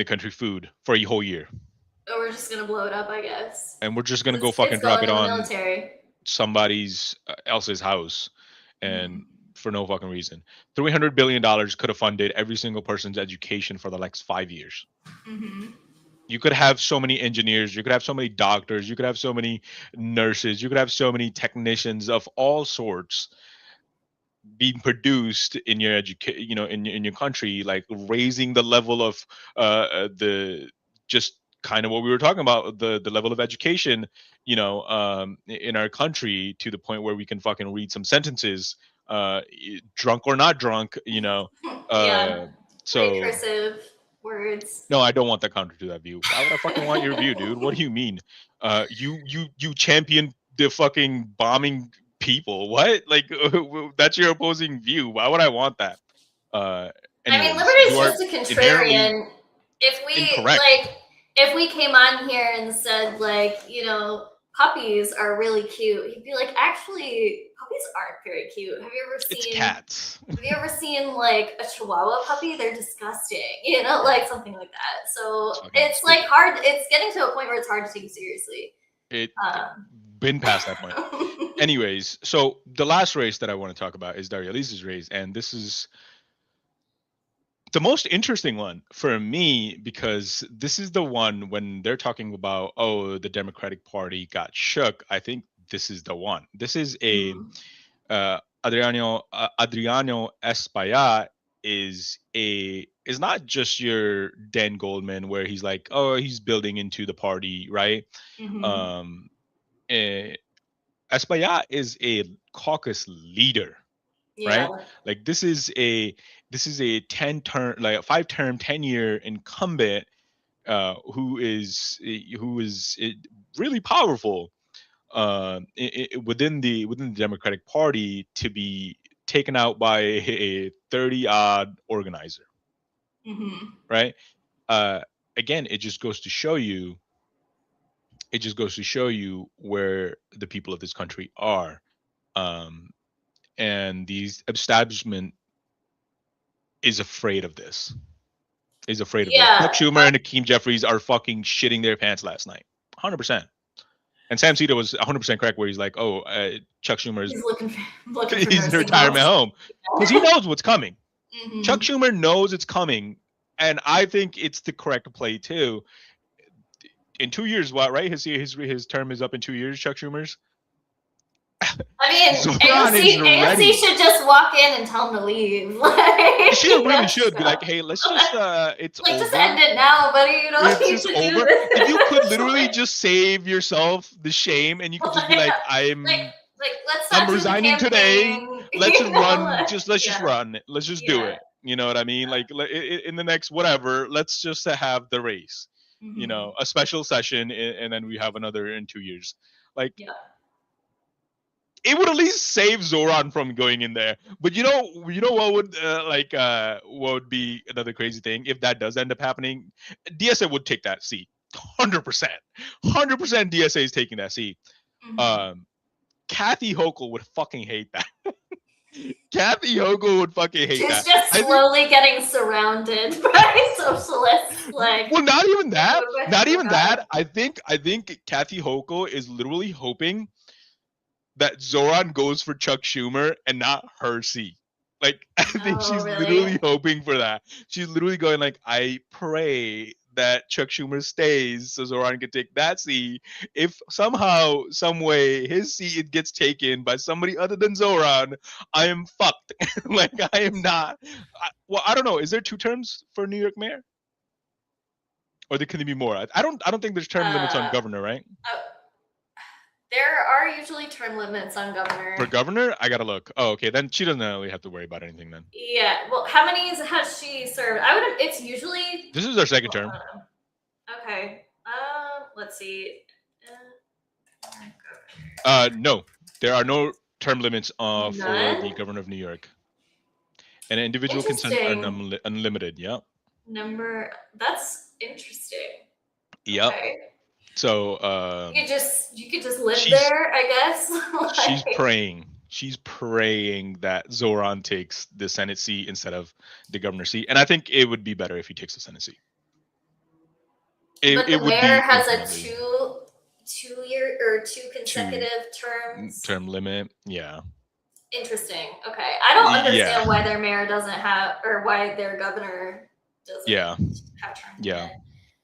country food for a whole year. Or we're just gonna blow it up, I guess. And we're just gonna go fucking drop it on somebody's else's house, and for no fucking reason. $300 billion could have funded every single person's education for the next 5 years. You could have so many engineers, you could have so many doctors, you could have so many nurses, you could have so many technicians of all sorts being produced in your in your country, like raising the level of just kind of what we were talking about, the level of education, in our country, to the point where we can fucking read some sentences, drunk or not drunk, so recursive words. No, I don't want that counter to that view. Why would I fucking want your view, dude? What do you mean? You champion the fucking bombing people. What? Like that's your opposing view. Why would I want that? Anyways, liberty's just a contrarian. If we came on here and said puppies are really cute, he'd be like, actually, puppies aren't very cute. Have you ever seen? It's cats. Have you ever seen like a Chihuahua puppy? They're disgusting. Like something like that. So it's like hard. It's getting to a point where it's hard to take seriously. Been past that point. Anyways, so the last race that I want to talk about is Daria Lisa's race, and this is the most interesting one for me, because this is the one when they're talking about, oh, the Democratic Party got shook. I think this is the one. This is a Adriano Espaillat is not just your Dan Goldman, where he's like, oh, he's building into the party, right? Espaillat is a caucus leader. Right? Like this is a this is a 10-term, like a 5-term, 10-year incumbent who is really powerful within the Democratic Party to be taken out by a 30-odd organizer, right? Again, it just goes to show you. It just goes to show you where the people of this country are, and these establishment is afraid of this. Is afraid of this. Chuck Schumer and Hakeem Jeffries are fucking shitting their pants last night, 100%. And Sam Sita was 100% correct, where he's like, "Oh, Chuck Schumer is he's in retirement home because he knows what's coming. Chuck Schumer knows it's coming, and I think it's the correct play too. In 2 years, what, right? His term is up in 2 years. Chuck Schumer's. I mean, AOC should just walk in and tell him to leave. Like, she really should be like, "Hey, let's just it's like over. Just end it now, buddy. You know, it's just over." If you could literally just save yourself the shame, and you could just be like, "I'm resigning today. Let's just run. Let's just run. Let's just do it. You know what I mean? Like in the next whatever, let's just have the race. You know, a special session, and then we have another in 2 years. Like." It would at least save Zoran from going in there. But you know what would what would be another crazy thing if that does end up happening? DSA would take that seat, 100%. 100% DSA is taking that seat. Kathy Hochul would fucking hate that. Kathy Hochul would fucking hate that. She's just slowly getting surrounded by socialists. Like, well, not even that. Not even that. I think Kathy Hochul is literally hoping that Zoran goes for Chuck Schumer and not her seat. Like, I think she's literally hoping for that. She's literally going like, I pray that Chuck Schumer stays so Zoran can take that seat. If somehow, some way, his seat gets taken by somebody other than Zoran, I am fucked. Like, I am not. Well, I don't know. Is there 2 terms for New York mayor? Or can there be more? I don't think there's term limits on governor, right? There are usually term limits on governor. For governor, I gotta look. Oh, okay. Then she doesn't really have to worry about anything then. Yeah. Well, how many has she served? It's usually. This is her 2nd term. Okay. Let's see. No, there are no term limits for the governor of New York. And individual consent are unlimited. Yeah. That's interesting. Yep. Okay. So you could just live there, I guess. She's praying. She's praying that Zoran takes the Senate seat instead of the governor seat, and I think it would be better if he takes the Senate seat. But the mayor has a two-year or 2 consecutive terms. Term limit, yeah. Interesting. Okay, I don't understand why their mayor doesn't have, or why their governor doesn't. have term limit.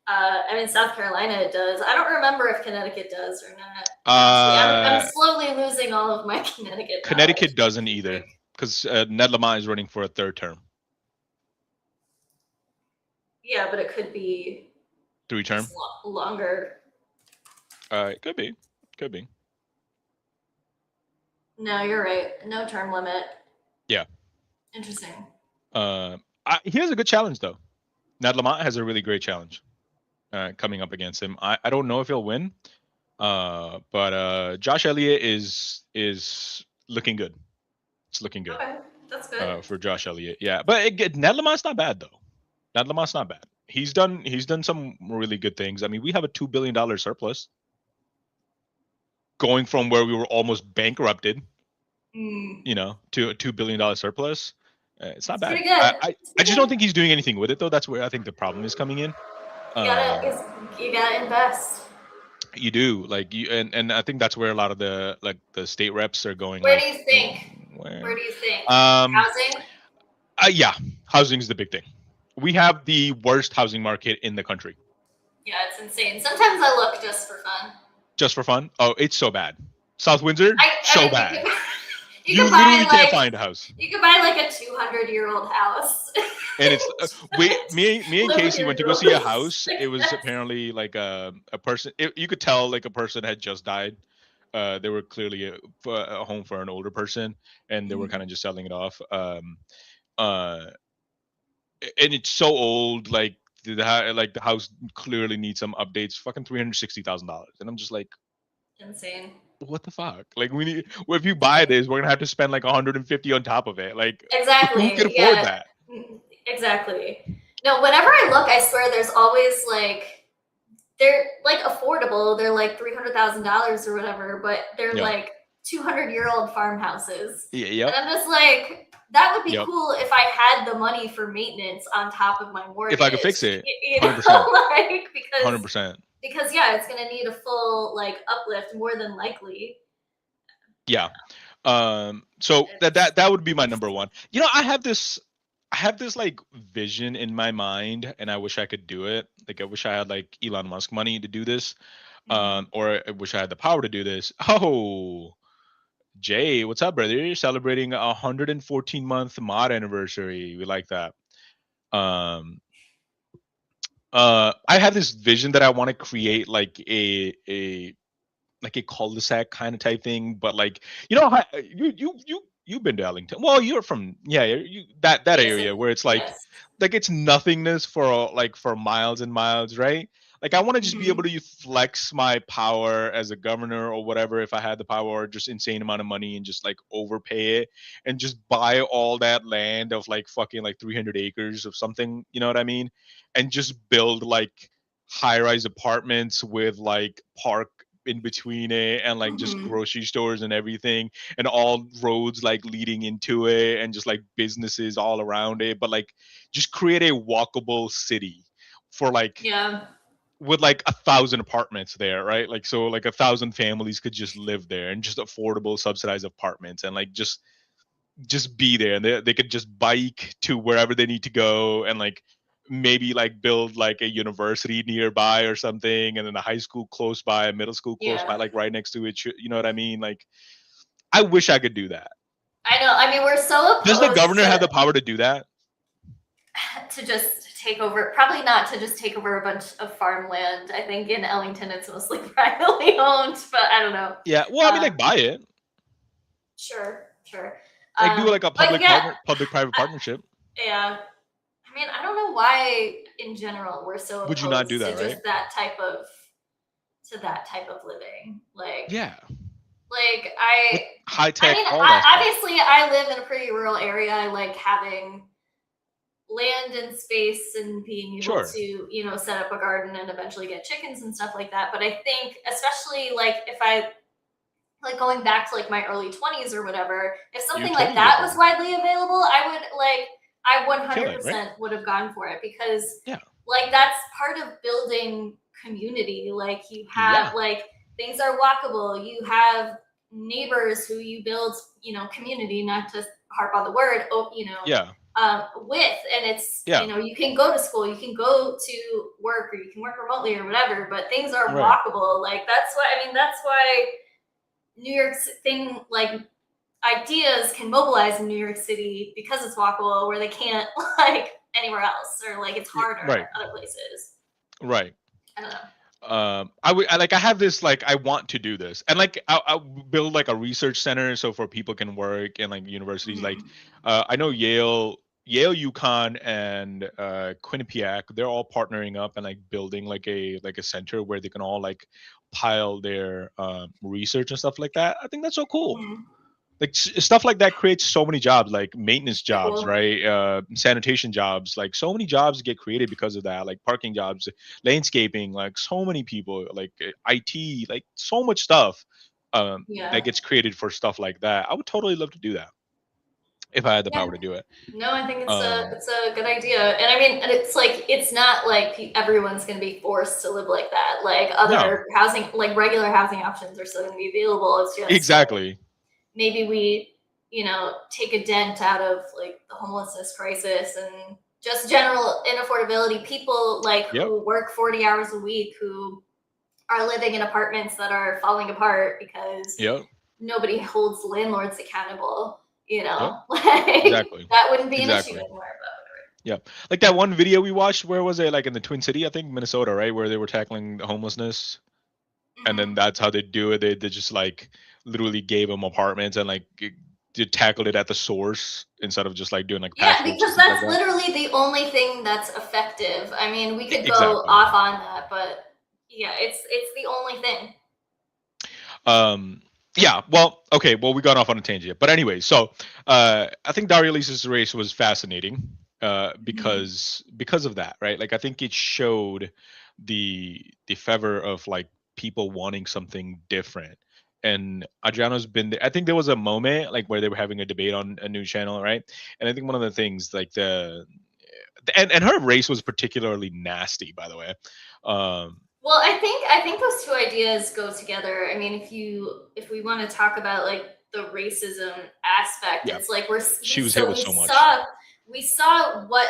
I mean, South Carolina it does. I don't remember if Connecticut does or not. I'm slowly losing all of my Connecticut. Connecticut doesn't either, because Ned Lamont is running for a 3rd term. Yeah, but it could be 3 term. Longer. It could be. Could be. No, you're right. No term limit. Yeah. Interesting. He has a good challenge though. Ned Lamont has a really great challenge. Coming up against him. I don't know if he'll win, but Josh Elliott is looking good. It's looking good. Okay, that's good. For Josh Elliott, yeah. But Ned Lamont's not bad though. Ned Lamont's not bad. He's done some really good things. I mean, we have a $2 billion surplus, going from where we were almost bankrupted, you know, to a $2 billion surplus. It's not bad. Pretty good. I just don't think he's doing anything with it though. That's where I think the problem is coming in. You gotta invest. You do, like and I think that's where a lot of the state reps are going. Where do you think? Where do you think? Housing? Yeah, housing is the big thing. We have the worst housing market in the country. Yeah, it's insane. Sometimes I look just for fun. Just for fun? Oh, it's so bad. South Windsor, bad. You literally can't find a house. You could buy like a 200-year-old house. And it's me and Casey went to go see a house. It was apparently like a person. You could tell like a person had just died. They were clearly a home for an older person, and they were kind of just selling it off. and it's so old. Like the house clearly needs some updates. Fucking $360,000, and I'm just like, Insane. what the fuck? Like we need. Well, if you buy this, we're gonna have to spend like 150 on top of it. Like who Exactly. can afford Yeah. that? Exactly. No, whenever I look, I swear there's always like they're like affordable. They're like $300,000 or whatever, but they're Yeah. like 200-year-old farmhouses. Yeah. And Yep. I'm just like, that would be Yep. cool if I had the money for maintenance on top of my mortgage. If I could fix it, You know, 100%. like 100%. because yeah, it's gonna need a full like uplift more than likely. Yeah. So that would be my number one. You know, I have this like vision in my mind, and I wish I could do it. Like I wish I had like Elon Musk money to do this. Or I wish I had the power to do this. Oh, Jay, what's up, brother? You're celebrating a 114-month mod anniversary. We like that. Um, I have this vision that I want to create like a cul-de-sac kind of type thing, but like you've been to Ellington. Well, you're from that area where it's like it's nothingness for like for miles and miles, right? Like I want to just be able to flex my power as a governor or whatever if I had the power, or just insane amount of money and just like overpay it and just buy all that land of like fucking like 300 acres of something, you know what I mean? And just build like high-rise apartments with like park in between it and like just grocery stores and everything, and all roads like leading into it, and just like businesses all around it, but like just create a walkable city for like with like 1,000 apartments there, right? Like so like 1,000 families could just live there, and just affordable subsidized apartments, and like just be there, and they could just bike to wherever they need to go, and like maybe like build like a university nearby or something, and then a high school close by, a middle school close by, like right next to it. You know what I mean? Like I wish I could do that. I know. I mean, we're so opposed Does the governor have the power to do that? To just take over, probably not to just take over a bunch of farmland. I think in Ellington it's mostly privately owned, but I don't know. Yeah, well, I mean, like buy it. Sure. Like do like a public-private partnership. Yeah. I mean, I don't know why in general we're so opposed Would you not do that, to right? just that type of living. Like yeah. Like I high tech. I mean, all that obviously I live in a pretty rural area. I like having land and space and being able to, you know, set up a garden and eventually get chickens and stuff like that. But I think especially like if I like going back to like my early 20s or whatever, if something like that was widely available, I 100% would have gone for it, because like that's part of building community. Like you have like things are walkable. You have neighbors who you build, you know, community, not to harp on the word, you know, with, and it's, you know, you can go to school, you can go to work, or you can work remotely or whatever, but things are walkable. Like that's why, I mean, that's why New York's thing, like ideas can mobilize in New York City because it's walkable, where they can't like anywhere else, or like it's harder other places. Right. I don't know. I have this, like, I want to do this, and like I'll build like a research center so for people can work, and like universities, like I know Yale, UConn, and Quinnipiac, they're all partnering up and like building like a center where they can all like pile their research and stuff like that. I think that's so cool. Like stuff like that creates so many jobs, like maintenance jobs, right? Sanitation jobs, like so many jobs get created because of that, like parking jobs, landscaping, like so many people, like IT, like so much stuff that gets created for stuff like that. I would totally love to do that if I had the power to do it. No, I think it's a good idea. And I mean, and it's like, it's not like everyone's going to be forced to live like that. Like other housing, like regular housing options are still going to be available. It's just exactly. Maybe we, you know, take a dent out of like the homelessness crisis and just general inaffordability. People like who work 40 hours a week, who are living in apartments that are falling apart because nobody holds landlords accountable, you know, like that wouldn't be an issue anymore. Yeah, like that one video we watched, where was it? Like in the Twin City, I think Minnesota, right? Where they were tackling the homelessness. And then that's how they do it. They just like literally gave them apartments and like to tackle it at the source instead of just like doing like Yeah, patchworks and because stuff that's like that. literally the only thing that's effective. I mean, we could go Exactly. off on that, but yeah, it's the only thing. Yeah, well, okay, well, we got off on a tangent, but anyway, so I think Daria Lisa's race was fascinating because of that, right? Like I think it showed the favor of like people wanting something different. And Adriano's been there. I think there was a moment like where they were having a debate on a news channel, right? And I think one of the things like and her race was particularly nasty, by the way. Well, I think those two ideas go together. I mean, if we want to talk about like the racism aspect, Yeah, it's like she was hit with we so much. saw what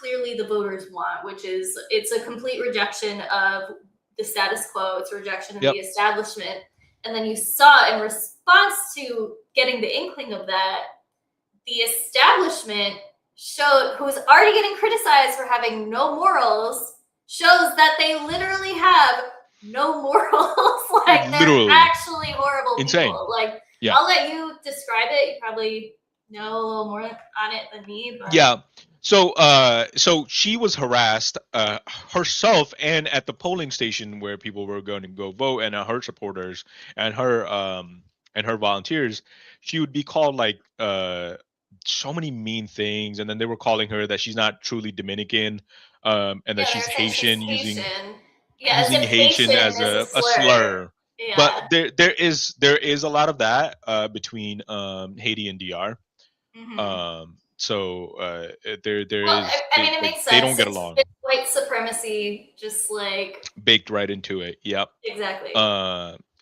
clearly the voters want, which is it's a complete rejection of the status quo, it's a rejection of Yep. the establishment. And then you saw in response to getting the inkling of that, the establishment who's already getting criticized for having no morals, shows that they literally have no morals. Like they're Literally. actually horrible Insane. people. Like Yeah. I'll let you describe it. You probably know a little more on it than me. But Yeah. So so she was harassed herself and at the polling station where people were going to go vote, and her supporters and her volunteers. She would be called like so many mean things, and then they were calling her that she's not truly Dominican, and that yeah, she's they're saying Haitian, she's using Haitian. Yeah, as if Haitian Haitian as is a slur. Yeah. But there is a lot of that between Haiti and DR. So there Well, is I mean, it makes sense. they don't get along. It's white supremacy, just like Baked right into it. Yep. exactly.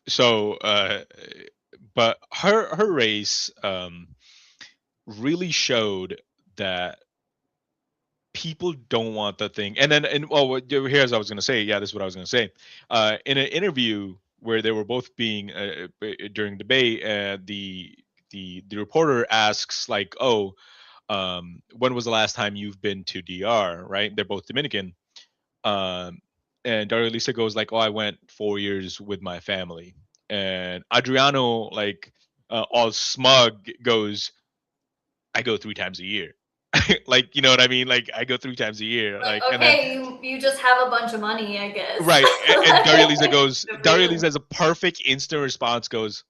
So but her race really showed that people don't want the thing. And then here's what I was gonna say. Yeah, this is what I was gonna say. In an interview where they were both being during debate, the reporter asks like, "Oh, when was the last time you've been to DR?" Right? They're both Dominican. And Daria Lisa goes like, "Oh, I went 4 years with my family." And Adriano, like, all smug, goes, "I go 3 times a year." Like, you know what I mean? Like, I go 3 times a year. Like, and then Okay, you just have a bunch of money, I guess. right, and Daria Lisa goes, Good for Daria you. Lisa has a perfect instant response. Goes,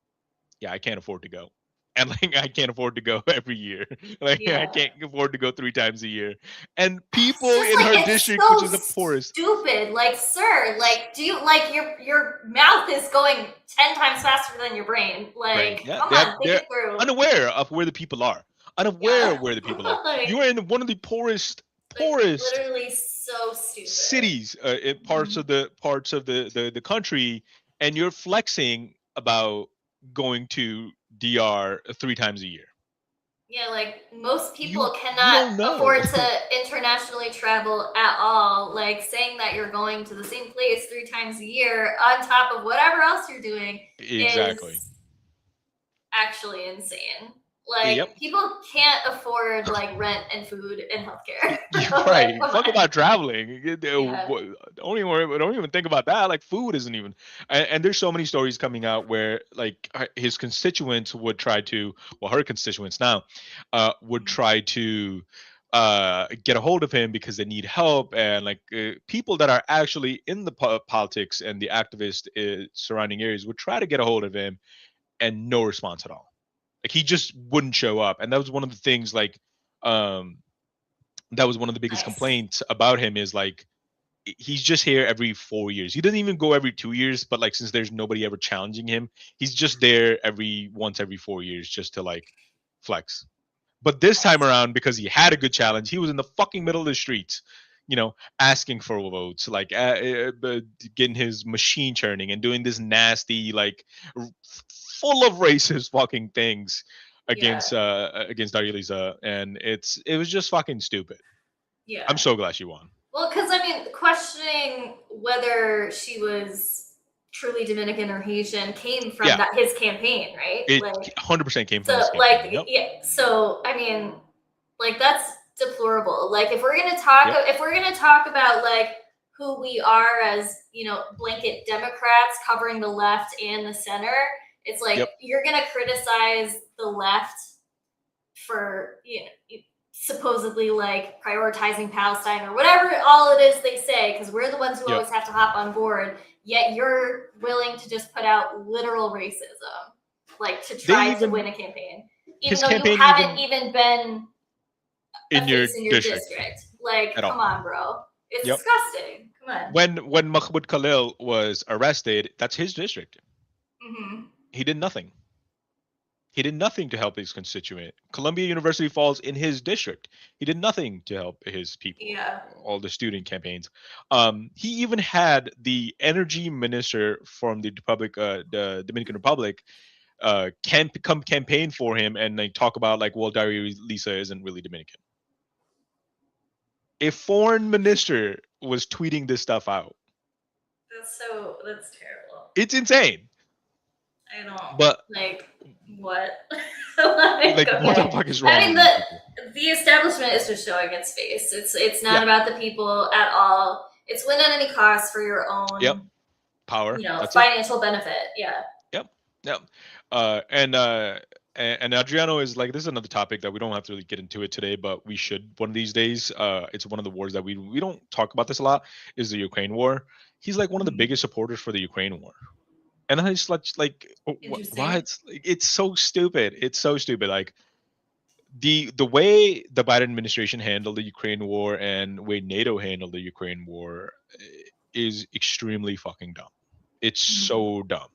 "Yeah, I can't afford to go." And like I can't afford to go every year. Like I Yeah. can't afford to go 3 times a year. And people It's just in her it's district, so which is the poorest, stupid. Like, sir, like, do you like your mouth is going 10 times faster than your brain? Like, right? Yeah, come on, think they're it through. unaware of where the people are. Unaware of where the people are. Like, You are in one of the poorest literally so stupid. cities in parts of the country, and you're flexing about going to DR 3 times a year. Yeah, like most people You cannot don't know. afford to internationally travel at all. Like saying that you're going to the same place 3 times a year on top of whatever else you're doing Exactly. is actually insane. Like Yep. people can't afford like rent and food and healthcare. Right. Come Fuck on. about traveling. Yeah. Don't even think about that. Like food isn't even. And there's so many stories coming out where like his constituents would try to, well, her constituents now, would try to get a hold of him because they need help, and like people that are actually in the politics and the activist surrounding areas would try to get a hold of him, and no response at all. Like he just wouldn't show up, and that was one of the things. Like, that was one of the biggest Nice. complaints about him is like he's just here every 4 years. He doesn't even go every 2 years, but like since there's nobody ever challenging him, he's just there once every 4 years just to like flex. But this time around, because he had a good challenge, he was in the fucking middle of the streets, you know, asking for votes, like getting his machine churning and doing this nasty, like full of racist fucking things against Daria Lisa, and it was just fucking stupid. Yeah. I'm so glad she won. Well, because I mean, questioning whether she was truly Dominican or Haitian came from his campaign, right? It like 100% came from so, his campaign. like, Yep. yeah. So, I mean, like that's deplorable. Like, if we're gonna talk about like who we are as blanket Democrats covering the left and the center, it's like you're gonna criticize the left for supposedly like prioritizing Palestine or whatever all it is they say, because we're the ones who always have to hop on board. Yet you're willing to just put out literal racism, like to try to win a campaign, even though you haven't even been in your district. Like, come on, bro. It's disgusting. Come on. When Mahmoud Khalil was arrested, that's his district. Mm-hmm. He did nothing. He did nothing to help his constituent. Columbia University falls in his district. He did nothing to help his people. Yeah. All the student campaigns. He even had the energy minister from the Dominican Republic come campaign for him and like talk about like, well, Dario Lisa isn't really Dominican. A foreign minister was tweeting this stuff out. That's terrible. It's insane. I don't. But like what? Like what the fuck is wrong? I mean, the establishment is just showing its face. It's not about the people at all. It's win at any cost for your own. Power. Financial benefit. Yeah. Yep. And Adriano is like, this is another topic that we don't have to really get into it today, but we should one of these days. It's one of the wars that we don't talk about this a lot, is the Ukraine war. He's like one of the biggest supporters for the Ukraine war. And I just like why it's so stupid. It's so stupid. Like the way the Biden administration handled the Ukraine war and the way NATO handled the Ukraine war is extremely fucking dumb. It's so dumb.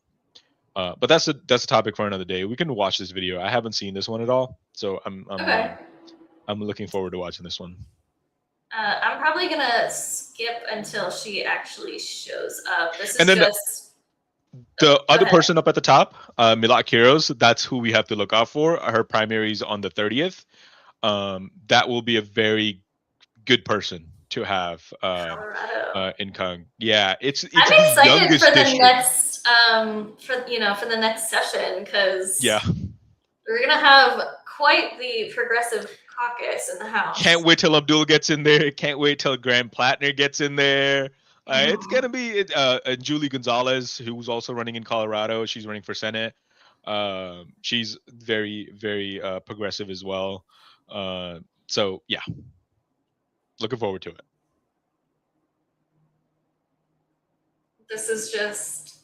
But that's a topic for another day. We can watch this video. I haven't seen this one at all, so I'm looking forward to watching this one. I'm probably gonna skip until she actually shows up. This is and then the other person up at the top, Milat Kiros, that's who we have to look out for. Her primary is on the 30th. That will be a very good person to have in Kong. Yeah, it's I'm excited for the district. next for the next session, because we're gonna have quite the progressive caucus in the House. Can't wait till Abdul gets in there. Can't wait till Graham Plattner gets in there. It's gonna be Julie Gonzalez, who's also running in Colorado. She's running for Senate. She's very, very progressive as well. So yeah, looking forward to it. This is just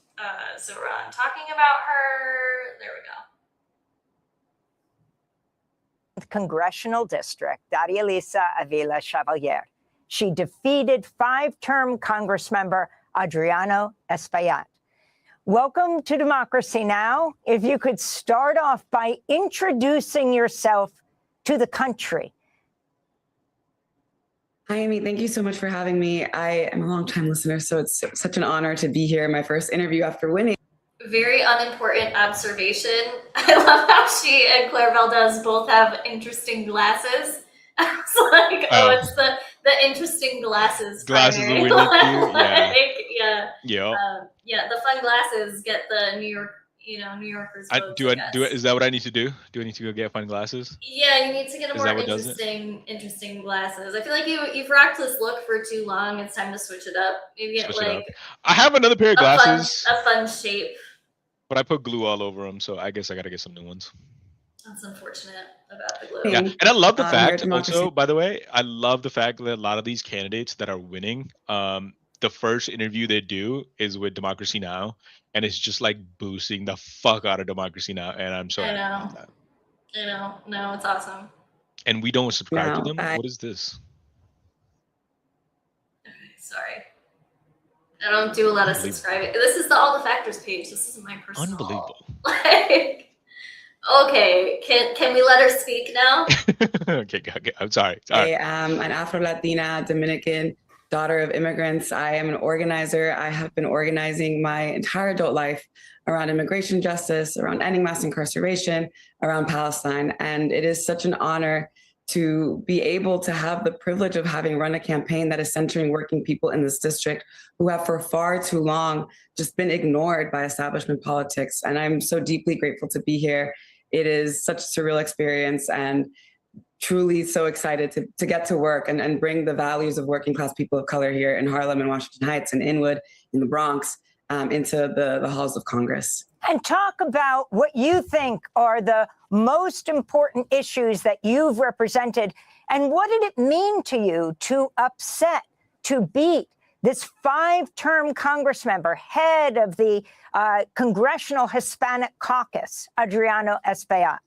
Zoran talking about her. There we go. Congressional District, Daria Lisa Avila Chevalier. She defeated 5-term Congressmember Adriano Espaillat. Welcome to Democracy Now! If you could start off by introducing yourself to the country. Hi, Amy. Thank you so much for having me. I am a longtime listener, so it's such an honor to be here in my first interview after winning. Very unimportant observation. I love how she and Claire Valdez both have interesting glasses. I was like, it's the interesting glasses. Glasses primary. are really cute. The fun glasses get the New Yorkers. Is that what I need to do? Do I need to go get fun glasses? Yeah, you need to get a more interesting glasses. I feel like you've rocked this look for too long. It's time to switch it up. Maybe get I have another pair of glasses. A fun shape. But I put glue all over them, so I guess I gotta get some new ones. That's unfortunate about the glue. Yeah, and I love the fact also, by the way, I love the fact that a lot of these candidates that are winning, the first interview they do is with Democracy Now! And it's just like boosting the fuck out of Democracy Now! And I'm so happy about that. I know. No, it's awesome. And we don't subscribe to them? What is this? Okay, sorry. I don't do a lot of subscribing. This is the All the Factors page. This isn't my personal. Unbelievable. Okay, can we let her speak now? Okay, I'm sorry. I am an Afro-Latina Dominican daughter of immigrants. I am an organizer. I have been organizing my entire adult life around immigration justice, around ending mass incarceration, around Palestine. And it is such an honor to be able to have the privilege of having run a campaign that is centering working people in this district who have for far too long just been ignored by establishment politics. And I'm so deeply grateful to be here. It is such a surreal experience and truly so excited to get to work and bring the values of working class people of color here in Harlem and Washington Heights and Inwood in the Bronx into the halls of Congress. And talk about what you think are the most important issues that you've represented. And what did it mean to you to upset, to beat this 5-term Congress member, head of the Congressional Hispanic Caucus, Adriano Espaillat?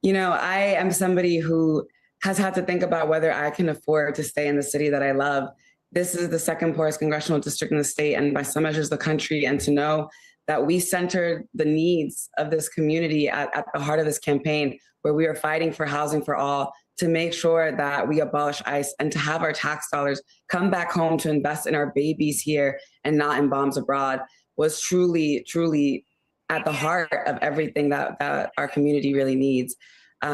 You know, I am somebody who has had to think about whether I can afford to stay in the city that I love. This is the second poorest congressional district in the state, and by some measures, the country. And to know that we centered the needs of this community at the heart of this campaign, where we are fighting for housing for all, to make sure that we abolish ICE and to have our tax dollars come back home to invest in our babies here and not in bombs abroad, was truly, truly at the heart of everything that our community really needs.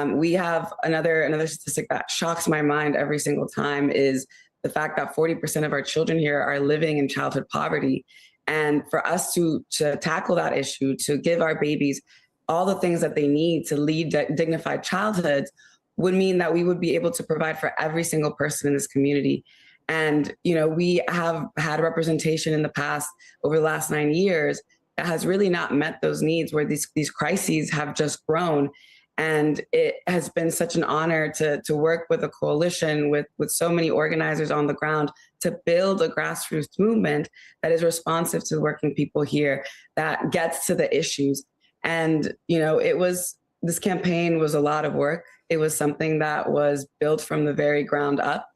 We have another statistic that shocks my mind every single time is the fact that 40% of our children here are living in childhood poverty. And for us to tackle that issue, to give our babies all the things that they need to lead dignified childhoods, would mean that we would be able to provide for every single person in this community. And, you know, we have had representation in the past over the last 9 years that has really not met those needs, where these crises have just grown. And it has been such an honor to work with a coalition with so many organizers on the ground to build a grassroots movement that is responsive to working people here, that gets to the issues. And, you know, this campaign was a lot of work. It was something that was built from the very ground up.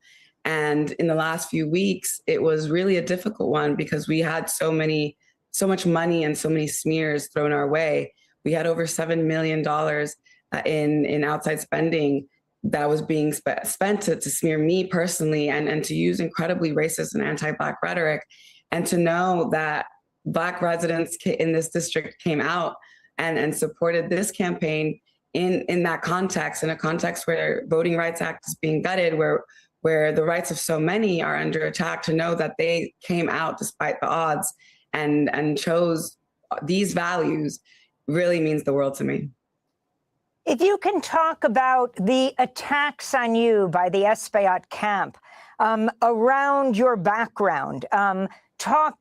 And in the last few weeks, it was really a difficult one because we had so much money and so many smears thrown our way. We had over $7 million in outside spending that was being spent to smear me personally and to use incredibly racist and anti-Black rhetoric. And to know that Black residents in this district came out and supported this campaign in that context, in a context where Voting Rights Act is being gutted, where the rights of so many are under attack, to know that they came out despite the odds and chose these values really means the world to me. If you can talk about the attacks on you by the Espaillat camp around your background,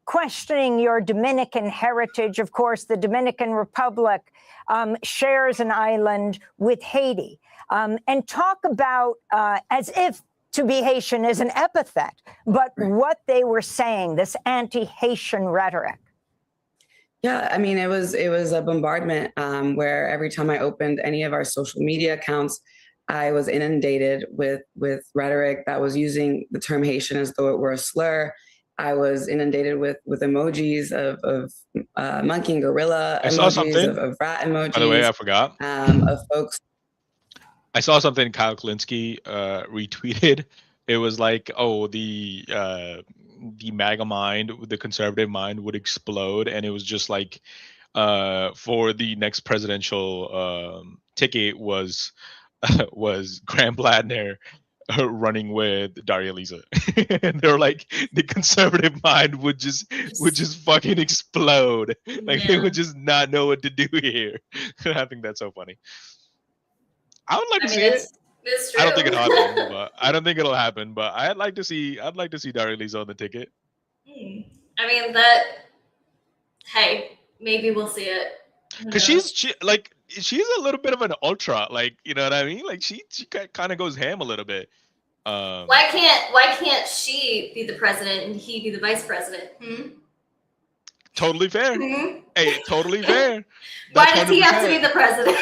questioning your Dominican heritage. Of course, the Dominican Republic shares an island with Haiti. And talk about, as if to be Haitian is an epithet, but what they were saying, this anti-Haitian rhetoric. Yeah, I mean, it was a bombardment where every time I opened any of our social media accounts, I was inundated with rhetoric that was using the term Haitian as though it were a slur. I was inundated with emojis of monkey and gorilla, I saw emojis something. Of rat emojis. By the way, I forgot. Of folks. I saw something Kyle Klinsky retweeted. It was like, oh, the MAGA mind, the conservative mind would explode, and it was just like, for the next presidential ticket was Graham Bladner running with Daria Lisa. And they're like, the conservative mind would just fucking explode. Like, they would just not know what to do here. I think that's so funny. I would like to see it. It's true. I don't think it'll happen, but I don't think it'll happen. But I'd like to see Daria Lisa on the ticket. I mean, hey, maybe we'll see it. Because she's a little bit of an ultra, like, you know what I mean? Like, she kind of goes ham a little bit. Why can't she be the president and he be the vice president? Totally fair. Hey, totally fair. Why does he have to be the president?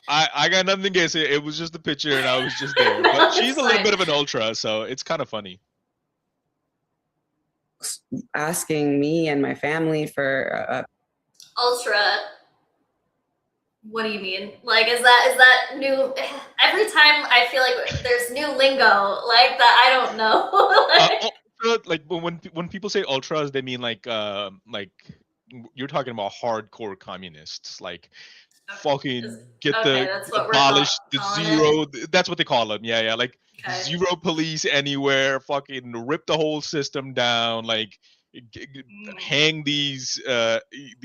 I got nothing against it. It was just a picture and I was just there. But she's a little bit of an ultra, so it's kind of funny. Asking me and my family for ultra. What do you mean? Like, is that new? Every time I feel like there's new lingo like that. I don't know. Like when people say ultras, they mean like you're talking about hardcore communists, like fucking get abolish the zero. That's what they call them. Yeah, like zero police anywhere. Fucking rip the whole system down. Like hang these what do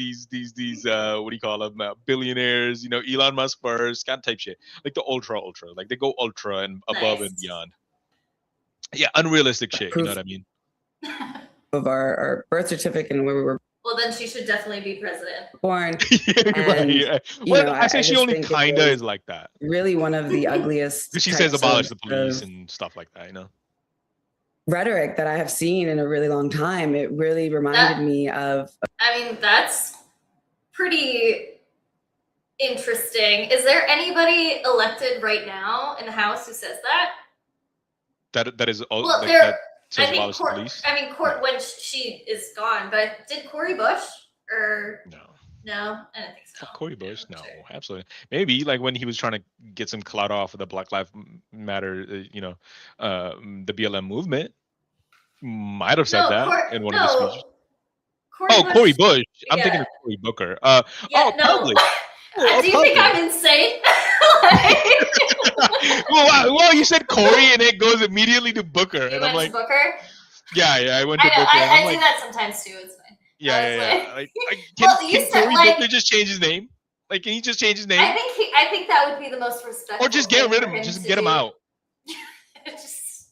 you call them, billionaires, you know, Elon Musk first, kind of type shit, like the ultra, like they go ultra and above and beyond. Yeah, unrealistic shit. You know what I mean? of our birth certificate and where we were Well, then she should definitely be president. born. Right. Well, I say she just only think it kinda was is like that. really one of the ugliest She says types abolish the of police and stuff like that, you know? rhetoric that I have seen in a really long time. It really reminded me of. I mean, that's pretty interesting. Is there anybody elected right now in the House who says that? That is all. Well, like, there. that says I think abolish the police. when she is gone, but did Cori Bush or No. no? I don't think so. Cori Bush? No, absolutely. Maybe like when he was trying to get some clout off of the Black Lives Matter, the BLM movement, might have said that in one of his speeches. Cori Bush. I'm thinking of Cory Booker. Probably. Do you think I'm insane? well, you said Corey and it goes immediately to Booker, and I'm like, Booker. Yeah, I went to Booker. I do that sometimes too. It's fine. Yeah. Can Cory Booker just change his name? Like, can he just change his name? I think that would be the most respectful. Or just get rid of him. Just get him out. just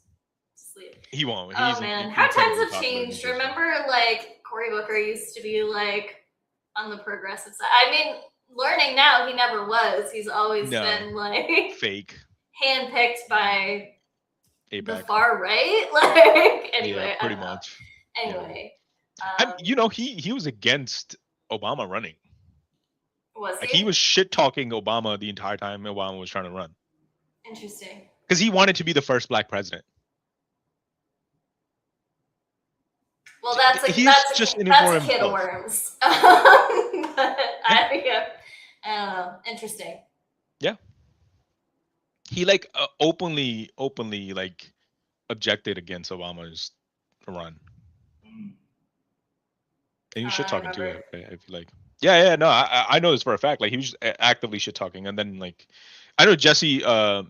leave. He won't. Oh man, how times have changed. Remember, like Cory Booker used to be like on the progressive side. I mean, learning now, he never was. He's always been like fake, handpicked by APAC. The far right. Like anyway, yeah, pretty much. Anyway, he was against Obama running. Was he? Like, he was shit talking Obama the entire time Obama was trying to run. Interesting. Because he wanted to be the first black president. Well, that's a can of worms. I don't know. Interesting. Yeah. He like openly like objected against Obama's run. And he was shit talking too. I feel like. Yeah. No, I know this for a fact. Like, he was actively shit talking, and then like, I know Jesse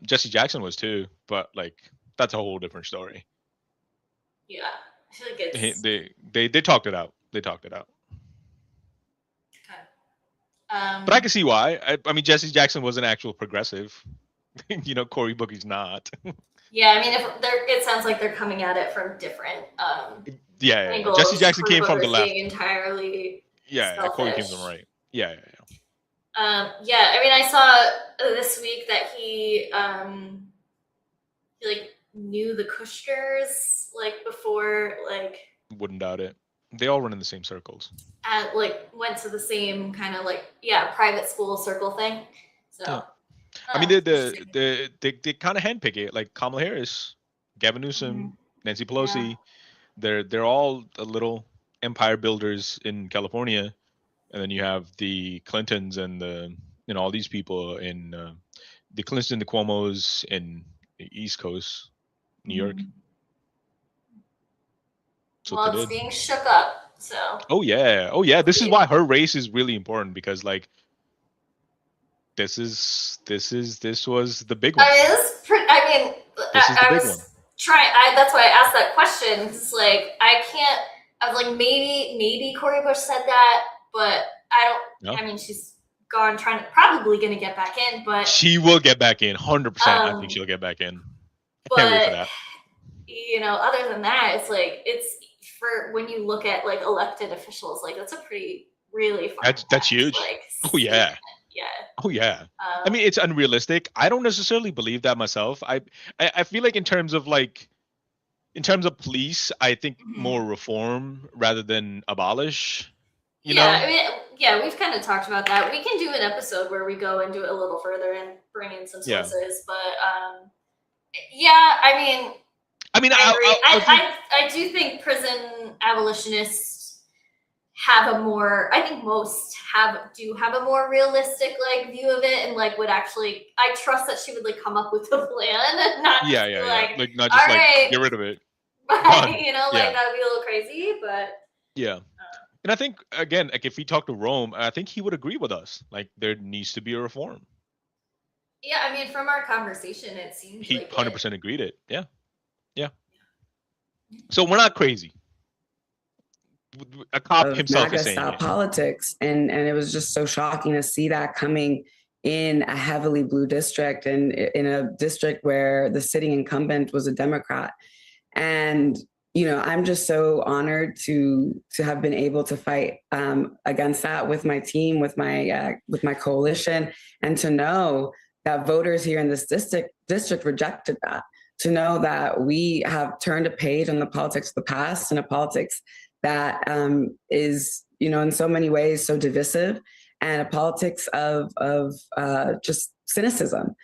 Jackson was too, but like, that's a whole different story. Yeah. I feel like it's... They talked it out. They talked it out. Okay. But I can see why. I mean, Jesse Jackson was an actual progressive. Cory Booker's not. Yeah, I mean, it sounds like they're coming at it from different angles. Jesse Jackson came from the left. Entirely. Yeah, Corey came from the right. Yeah. I mean, I saw this week that he like knew the Kushners like before, like. Wouldn't doubt it. They all run in the same circles. Went to the same kind of private school circle thing. So. Yeah. I mean, they kind of handpick it, like Kamala Harris, Gavin Newsom, Nancy Pelosi. Yeah. They're all a little empire builders in California, and then you have the Clintons and all these people in the Clintons and the Cuomos in the East Coast, New York. So well, it's being shook up. So. Oh yeah. This is why her race is really important, because like. This was the big one. This is that's why I asked that question. It's like I was like, maybe Cori Bush said that, but I don't. No. I mean, she's probably going to get back in, but she will get back in 100%. I think she'll get back in. Can't wait for that. Other than that, it's like it's for when you look at like elected officials, like that's a really fun. That's huge. Like, oh yeah. Yeah. Oh yeah. I mean, it's unrealistic. I don't necessarily believe that myself. I feel like in terms of police, I think more reform rather than abolish. You know? I mean, we've kind of talked about that. We can do an episode where we go and do it a little further and bring in some sources. Yeah. But I mean, I do think prison abolitionists have I think most do have a more realistic like view of it, and like would actually, I trust that she would like come up with a plan and not like not just like get rid of it. That'd be a little crazy, but yeah. And I think again, like if we talk to Rome, I think he would agree with us. Like there needs to be a reform. Yeah, I mean, from our conversation, it seems he 100% agreed it. Yeah. So we're not crazy. A cop himself is saying style politics, and it was just so shocking to see that coming in a heavily blue district and in a district where the sitting incumbent was a Democrat. And I'm just so honored to have been able to fight against that with my team, with my coalition, and to know that voters here in this district rejected that. To know that we have turned a page on the politics of the past and a politics that is, in so many ways so divisive, and a politics of just cynicism.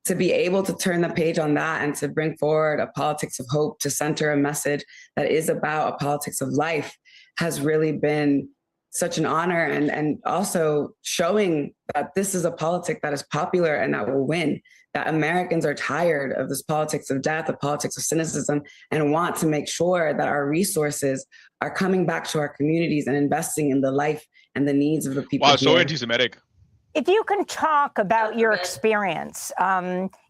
To be able to turn the page on that and to bring forward a politics of hope, to center a message that is about a politics of life, has really been such an honor, and also showing that this is a politic that is popular and that will win, that Americans are tired of this politics of death, the politics of cynicism, and want to make sure that our resources are coming back to our communities and investing in the life and the needs of the people. Wow, so anti-Semitic. If you can talk about your experience,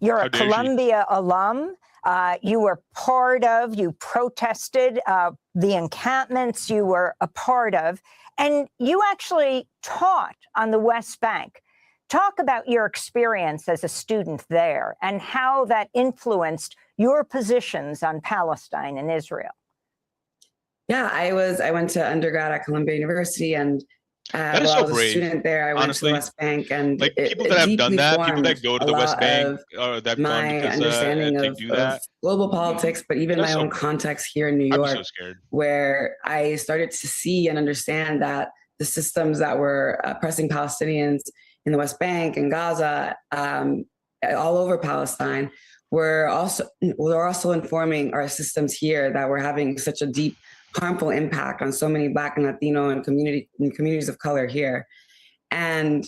you're a Columbia alum. You were you protested the encampments you were a part of, and you actually taught on the West Bank. Talk about your experience as a student there and how that influenced your positions on Palestine and Israel. Yeah, I went to undergrad at Columbia University, and that is while so I was brave. a student there, I went to the West Bank, and like people that have done that, people that go to the West Bank, that my understanding of global politics, but even my own context here in New York, where I started to see and understand that the systems that were oppressing Palestinians in the West Bank and Gaza, all over Palestine, were also informing our systems here that were having such a deep, harmful impact on so many Black and Latino and communities of color here. And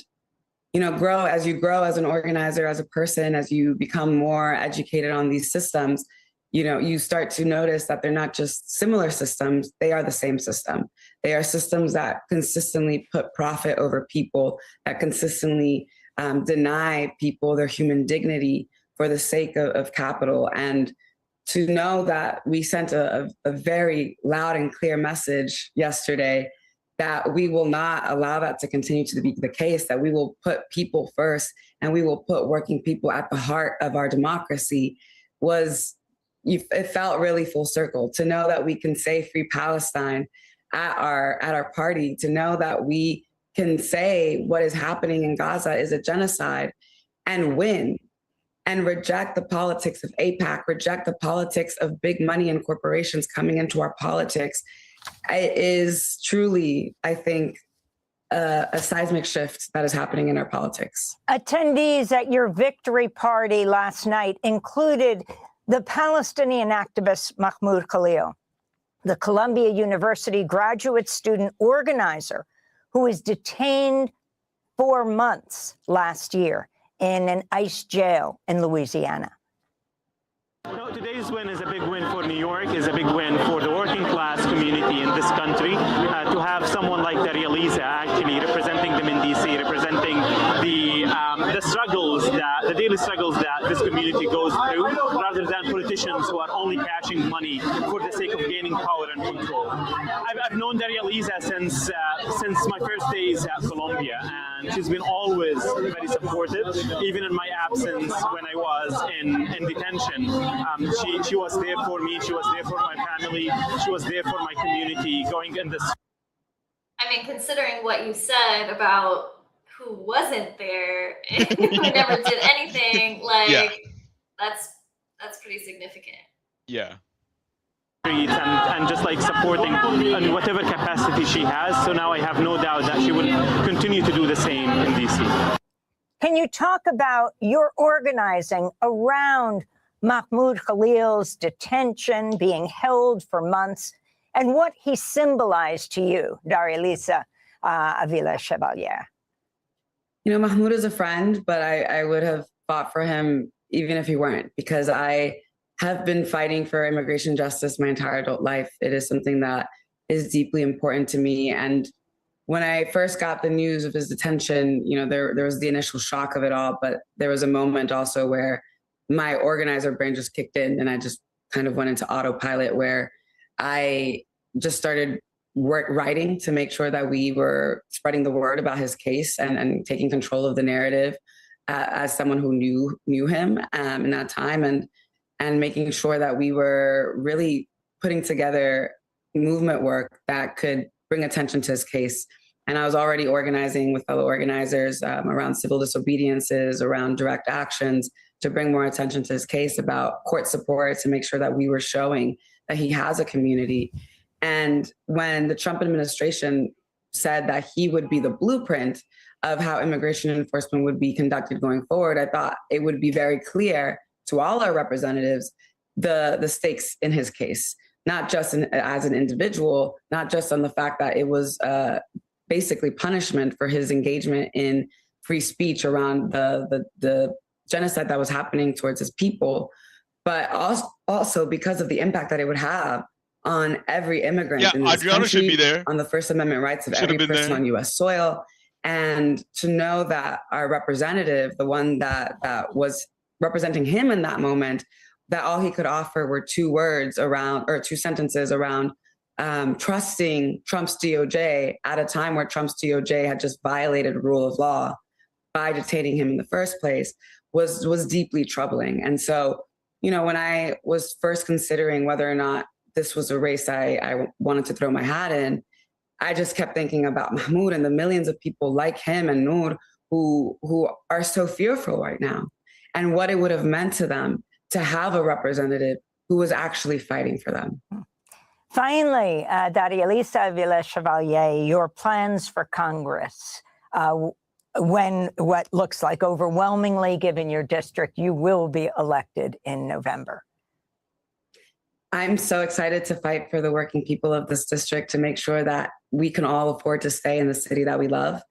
as you grow as an organizer, as a person, as you become more educated on these systems, you start to notice that they're not just similar systems, they are the same system. They are systems that consistently put profit over people, that consistently deny people their human dignity for the sake of capital. And to know that we sent a very loud and clear message yesterday that we will not allow that to continue to be the case, that we will put people first and we will put working people at the heart of our democracy, it felt really full circle. To know that we can say Free Palestine at our party, to know that we can say what is happening in Gaza is a genocide and win, and reject the politics of AIPAC, reject the politics of big money and corporations coming into our politics. It is truly, I think, a seismic shift that is happening in our politics. Attendees at your victory party last night included the Palestinian activist Mahmoud Khalil, the Columbia University graduate student organizer who was detained 4 months last year in an ICE jail in Louisiana. Today's win is a big win for New York, is a big win for the working class community in this country. To have someone like Daria Lisa actually representing them in DC, representing the struggles, the daily struggles that this community goes through, rather than politicians who are only cashing money for the sake of gaining power and control. I've known Daria Lisa since my first days at Columbia, and she's been always very supportive, even in my absence when I was in detention. She was there for me, she was there for my family, she was there for my community going in this. I mean, considering what you said about who wasn't there, who never did anything, that's pretty significant. Yeah. And just like supporting in whatever capacity she has. So now I have no doubt that she will continue to do the same in DC. Can you talk about your organizing around Mahmoud Khalil's detention, being held for months, and what he symbolized to you, Daria Lisa Avila Chevalier? Mahmoud is a friend, but I would have fought for him even if he weren't, because I have been fighting for immigration justice my entire adult life. It is something that is deeply important to me. And when I first got the news of his detention, there was the initial shock of it all, but there was a moment also where my organizer brain just kicked in and I just kind of went into autopilot, where I just started writing to make sure that we were spreading the word about his case and taking control of the narrative as someone who knew him in that time, and making sure that we were really putting together movement work that could bring attention to his case. And I was already organizing with fellow organizers around civil disobediences, around direct actions to bring more attention to his case, about court support, to make sure that we were showing that he has a community. And when the Trump administration said that he would be the blueprint of how immigration enforcement would be conducted going forward, I thought it would be very clear to all our representatives the stakes in his case, not just as an individual, not just on the fact that it was basically punishment for his engagement in free speech around the genocide that was happening towards his people, but also because of the impact that it would have on every immigrant in this Adriano country, should be there. on the First Amendment rights of every person on U.S. soil. And to know that our representative, the one that was representing him in that moment, that all he could offer were two sentences around trusting Trump's DOJ at a time where Trump's DOJ had just violated rule of law by detaining him in the first place was deeply troubling. And so, when I was first considering whether or not this was a race I wanted to throw my hat in, I just kept thinking about Mahmoud and the millions of people like him and Noor who are so fearful right now, and what it would have meant to them to have a representative who was actually fighting for them. Finally, Daria-Lisa Avila-Chevalier, your plans for Congress, when what looks like overwhelmingly, given your district, you will be elected in November. I'm so excited to fight for the working people of this district, to make sure that we can all afford to stay in the city that we love.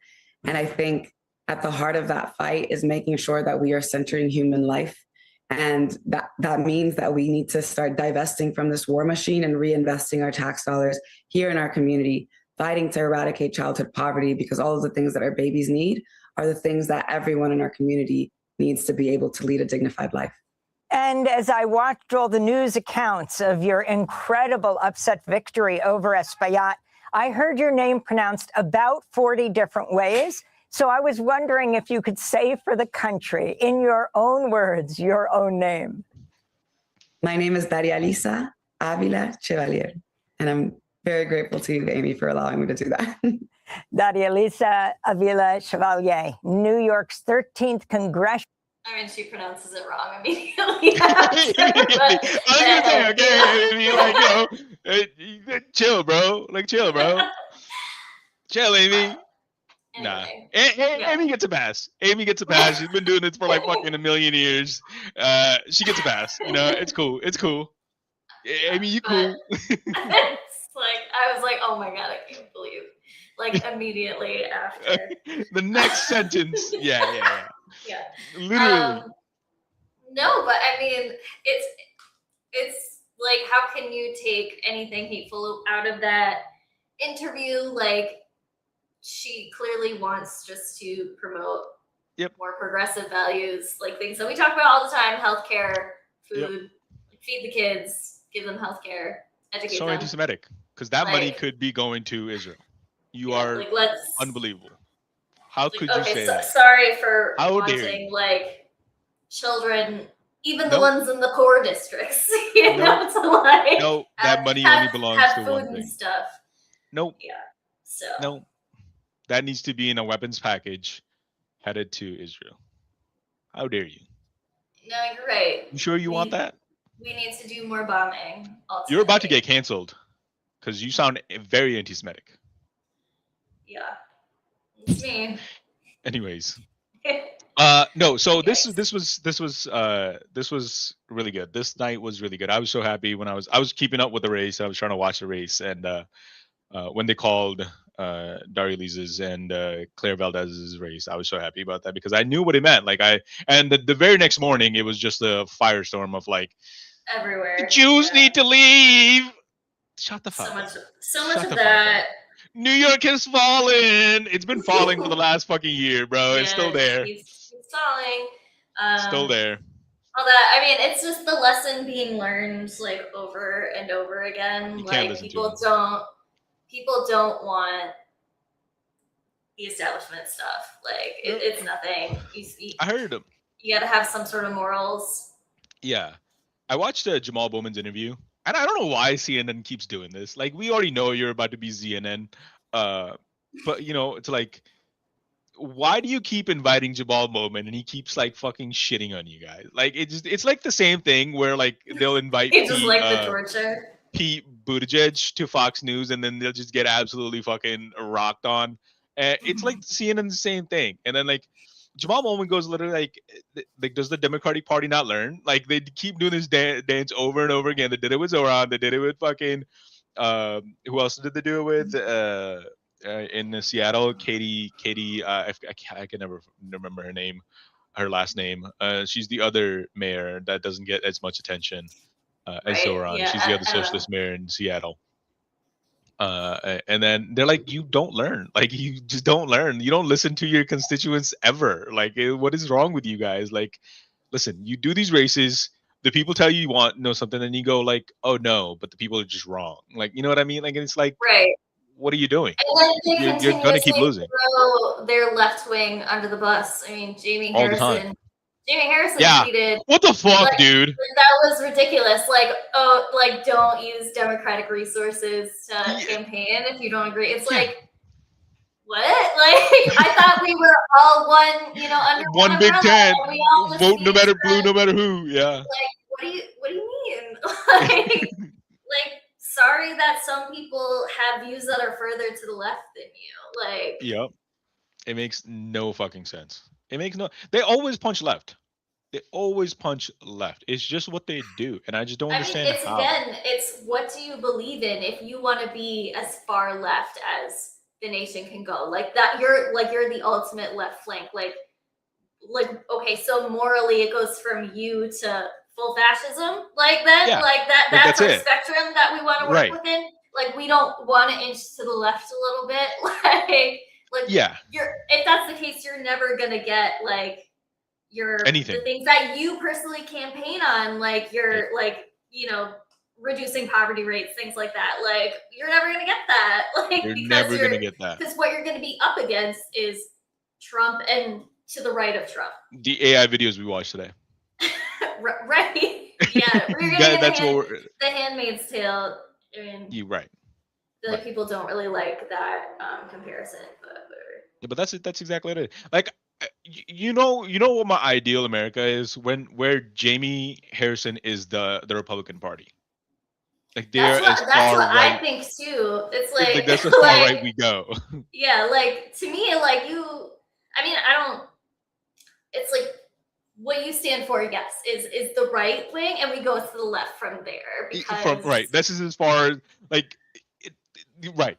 And I think at the heart of that fight is making sure that we are centering human life. And that means that we need to start divesting from this war machine and reinvesting our tax dollars here in our community, fighting to eradicate childhood poverty, because all of the things that our babies need are the things that everyone in our community needs to be able to lead a dignified life. And as I watched all the news accounts of your incredible upset victory over Espaillat, I heard your name pronounced about 40 different ways. So I was wondering if you could say for the country, in your own words, your own name. My name is Daria-Lisa Avila-Chevalier, and I'm very grateful to you, Amy, for allowing me to do that. Daria-Lisa Avila-Chevalier, New York's 13th Congressional. I mean, she pronounces it wrong immediately. Chill, bro. Chill, bro. Chill, Amy. Anyway, nah. Amy gets a pass. Amy gets a pass. She's been doing this for fucking a million years. She gets a pass. It's cool. It's cool. Amy, you cool. It's I was like, oh my God, I can't believe. Immediately after. The next sentence. Yeah. Yeah. Literally. No, but I mean, it's how can you take anything hateful out of that interview? She clearly wants just to promote more progressive values, things that we talk about all the time: healthcare, food, feed the kids, give them healthcare, educate them. So anti-Semitic, because that money could be going to Israel. You are unbelievable. How could you say that? Sorry for wanting children, even the ones in the poor districts, No, that money only belongs to food one and thing. Stuff. Nope. Yeah. So. Nope. That needs to be in a weapons package headed to Israel. How dare you? No, you're right. You sure you want that? We need to do more bombing. Ultimately. You're about to get canceled because you sound very anti-Semitic. Yeah. It's me. Anyways. No, so this was really good. This night was really good. I was so happy when I was keeping up with the race. I was trying to watch the race, and when they called Daria-Lisa's and Claire Valdez's race, I was so happy about that because I knew what it meant. And the very next morning, it was just a firestorm of everywhere. The Jews need to leave. Shut the fuck up. So much of that. New York has fallen. It's been falling for the last fucking year, bro. It's still there. It's falling. Still there. All that. I mean, it's just the lesson being learned over and over again. People don't want the establishment stuff. It's nothing. I heard them. You got to have some sort of morals. Yeah. I watched Jamal Bowman's interview. and I don't know why CNN keeps doing this. Like, we already know you're about to be CNN, but you know, it's like, why do you keep inviting Jabal Moment and he keeps like fucking shitting on you guys? Like, it's like the same thing where like they'll invite You just like the torture. Pete Buttigieg to Fox News and then they'll just get absolutely fucking rocked on. It's like CNN the same thing. And then like Jamal Moment goes literally like, does the Democratic Party not learn? Like, they keep doing this dance over and over again. They did it with Zoran. They did it with fucking who else did they do it with? In Seattle, Katie. I can never remember her last name. She's the other mayor that doesn't get as much attention as Zoran. Yeah, She's the other socialist mayor in Seattle. And then they're like, you don't learn. Like, you just don't learn. You don't listen to your constituents ever. Like, what is wrong with you guys? Like, listen, you do these races. The people tell you know something, and you go like, oh no, but the people are just wrong. Like, you know what I mean? Like, it's like, right. What are you doing? And then You're gonna keep losing. Throw their left wing under the bus. I mean, Jamie Harrison Yeah. tweeted, What the fuck, like, dude? That was ridiculous. Like, oh, like, don't use Democratic resources to campaign if you don't agree. It's like, what? Like, I thought we were all one, you know, under one big tent. Vote no matter blue, no matter who. Yeah. Like, what do you mean? Like, sorry that some people have views that are further to the left than you. Like, yep. It makes no fucking sense. It makes no. They always punch left. They always punch left. It's just what they do, and I just don't understand it's how. Again, it's what do you believe in? If you want to be as far left as the nation can go, like that, you're the ultimate left flank. Like okay, so morally, it goes from you to full fascism. Like that, like that. That's our spectrum that we want to work within. Like, we don't want to inch to the left a little bit. Like if that's the case, you're never gonna get like the things that you personally campaign on, like like, you know, reducing poverty rates, things like that. Like, you're never gonna get that. Like, you're never gonna get that, because what you're gonna be up against is Trump and to the right of Trump. The AI videos we watched today. Right. Yeah. We're gonna that's the Handmaid's Tale. I mean, you're right. The people don't really like that comparison, but that's exactly what it is. Like, you know what my ideal America is, where Jamie Harrison is the Republican Party. Like, they're that's as far what right. I think too. It's like that's as far right we go. Yeah, like, to me, like, it's like what you stand for, yes, is the right wing, and we go to the left from there. Because this is as far as like right.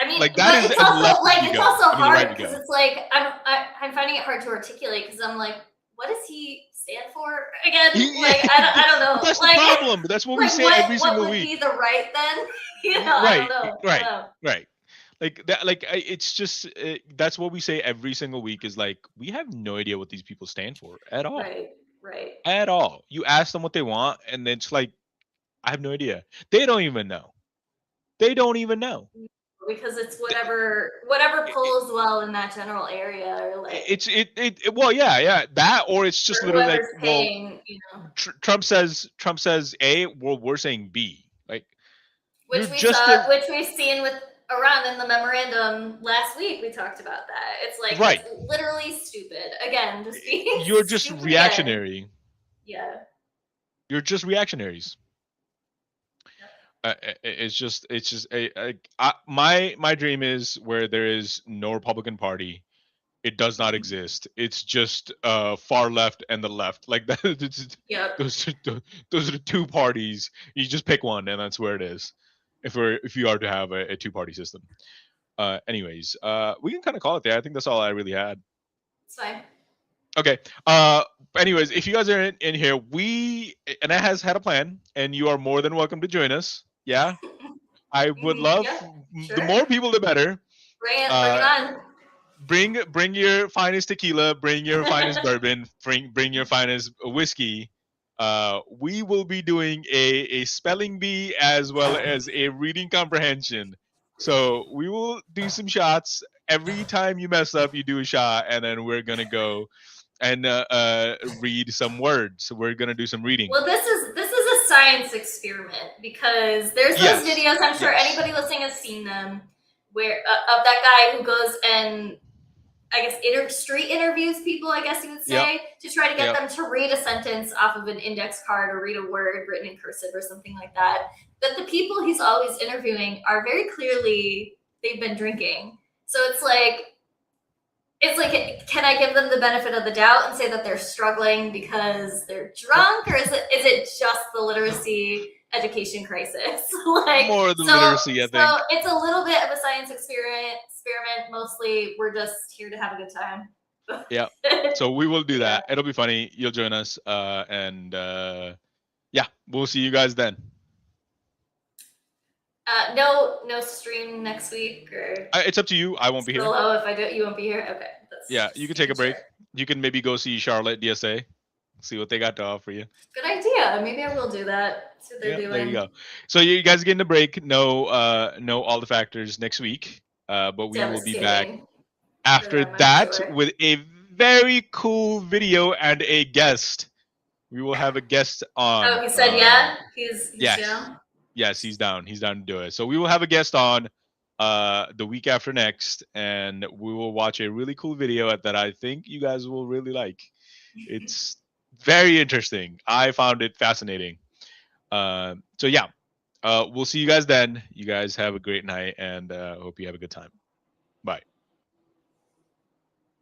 I mean, like, that is it's also like it's also hard because it's like I'm finding it hard to articulate because I'm like, what does he stand for again? Like, I don't know. That's like, the problem. That's what we say every single week. What would be the right then? You know, right, I don't know. Right. Like that. Like, it's just that's what we say every single week. Is like, we have no idea what these people stand for at all. Right. At all. You ask them what they want, and then it's like, I have no idea. They don't even know. Because it's whatever pulls well in that general area, or like well, yeah, that, or it's just literally like, paying, you know. Trump says A, well, we're saying B, like, which we've seen with Iran in the memorandum last week. We talked about that. It's like, it's literally stupid. Again, just being you're just reactionary. Yeah, you're just reactionaries. It's just my dream is where there is no Republican Party. It does not exist. It's just far left and the left. Like that. Those are the two parties. You just pick one, and that's where it is. If you are to have a two-party system. Anyways, we can kind of call it there. I think that's all I really had. It's fine. Okay. Anyways, if you guys are in here, Anna has had a plan, and you are more than welcome to join us. Yeah, I would love the more people, the better. Bring it on. Bring your finest tequila. Bring your finest bourbon. Bring your finest whiskey. We will be doing a spelling bee as well as a reading comprehension. So we will do some shots. Every time you mess up, you do a shot, and then we're gonna go and read some words. So we're gonna do some reading. Well, this is a science experiment because there's those videos. I'm sure anybody listening has seen them, where of that guy who goes and I guess street interviews people. I guess you would say to try to get them to read a sentence off of an index card or read a word written in cursive or something like that. But the people he's always interviewing are very clearly they've been drinking. So it's like, can I give them the benefit of the doubt and say that they're struggling because they're drunk, or is it just the literacy education crisis? Like more of the literacy, I think. So it's a little bit of a science experiment. Mostly, we're just here to have a good time. Yeah. So we will do that. It'll be funny. You'll join us, and yeah, we'll see you guys then. No stream next week, or it's up to you. I won't be here. Oh, if I do, you won't be here. Okay. Yeah, you can take a break. You can maybe go see Charlotte DSA, see what they got to offer you. Good idea. Maybe I will do that. See what they're doing. There you go. So you guys getting a break. No all the factors next week. But we will be back after that with a very cool video and a guest. We will have a guest on. Oh, he said he's down. Yes, he's down. He's down to do it. So we will have a guest on the week after next, and we will watch a really cool video that I think you guys will really like. It's very interesting. I found it fascinating. So yeah, we'll see you guys then. You guys have a great night, and hope you have a good time. Bye.